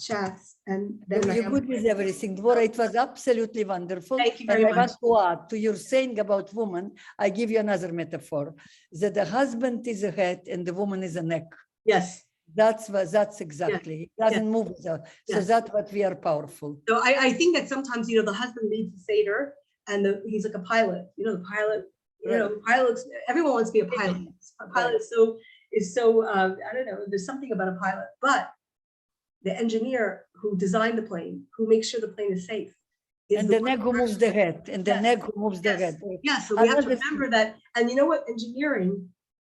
chats and then You're good with everything. Devorah, it was absolutely wonderful. Thank you very and I much. want to add to your saying about woman, I give you another metaphor, that the husband is a head and the woman is a neck. Yes. That's exactly. It doesn't move. So Yes. that's what we are powerful. So I think that sometimes, you know, the husband leads the Seder and he's like a pilot, you know, the pilot, you know, pilots, everyone wants to be a pilot. A pilot is so I don't know, there's something about a pilot, but the engineer who designed the plane, who makes sure the plane is safe. And the neck who moves the head, and the Yes. neck who moves the head. Yeah, so we have to Another remember that. And you know what? Engineering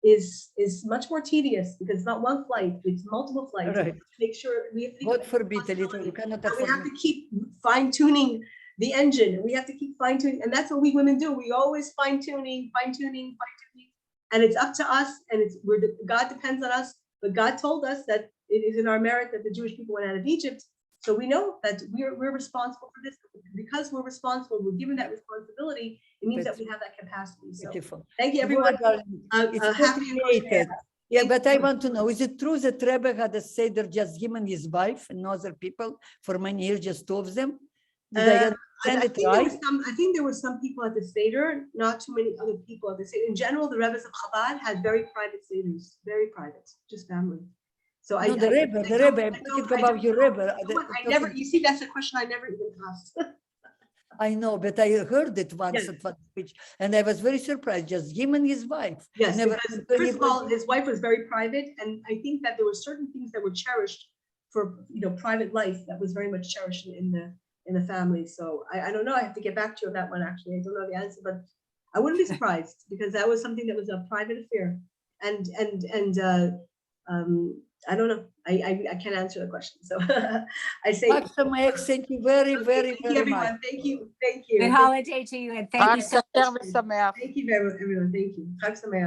is much more tedious because it's not one flight, it's multiple flights. Right. Make sure we have to God forbid, a little, you cannot and we afford have to keep fine tuning the engine. We have to keep fine tuning, and that's what we women do. We always fine tuning, and it's up to us. And God depends on us. But God told us that it is in our merit that the Jewish people went out of Egypt. So we know that we're responsible for this. Because we're responsible, we're given that responsibility. It means that we have that capacity. So beautiful. thank you, everyone. It's Happy complicated. Yeah, Thank but I you. want to know, is it true that Rebbe had a Seder just him and his wife and no other people for many years, just two of them? Did I understand it right? I think there were some people at the Seder, not too many other people at the Seder. In general, the Rebbes of Chabad had very private Seders, very private, just family. So No, the Rebbe, I'm talking about your Rebbe. You see, that's a question I never even asked. I know, but I heard it once at one speech, and I was very surprised. Just him and his wife. Yes, Never because heard first of all, anybody- his wife was very private, and I think that there were certain things that were cherished for private life that was very much cherished in the family. So I don't know. I have to get back to you on that one. Actually, I don't know the answer, but I wouldn't be surprised because that was something that was a private affair, and I don't know. I can't answer the question. So I say. Thank you very, very, Thank you, very everyone. much. Thank you. Thank you. Good holiday to you and thank you so much. Hag Kasher V'Sameach. Thank you very much, everyone. Thank you. Chag Sameach.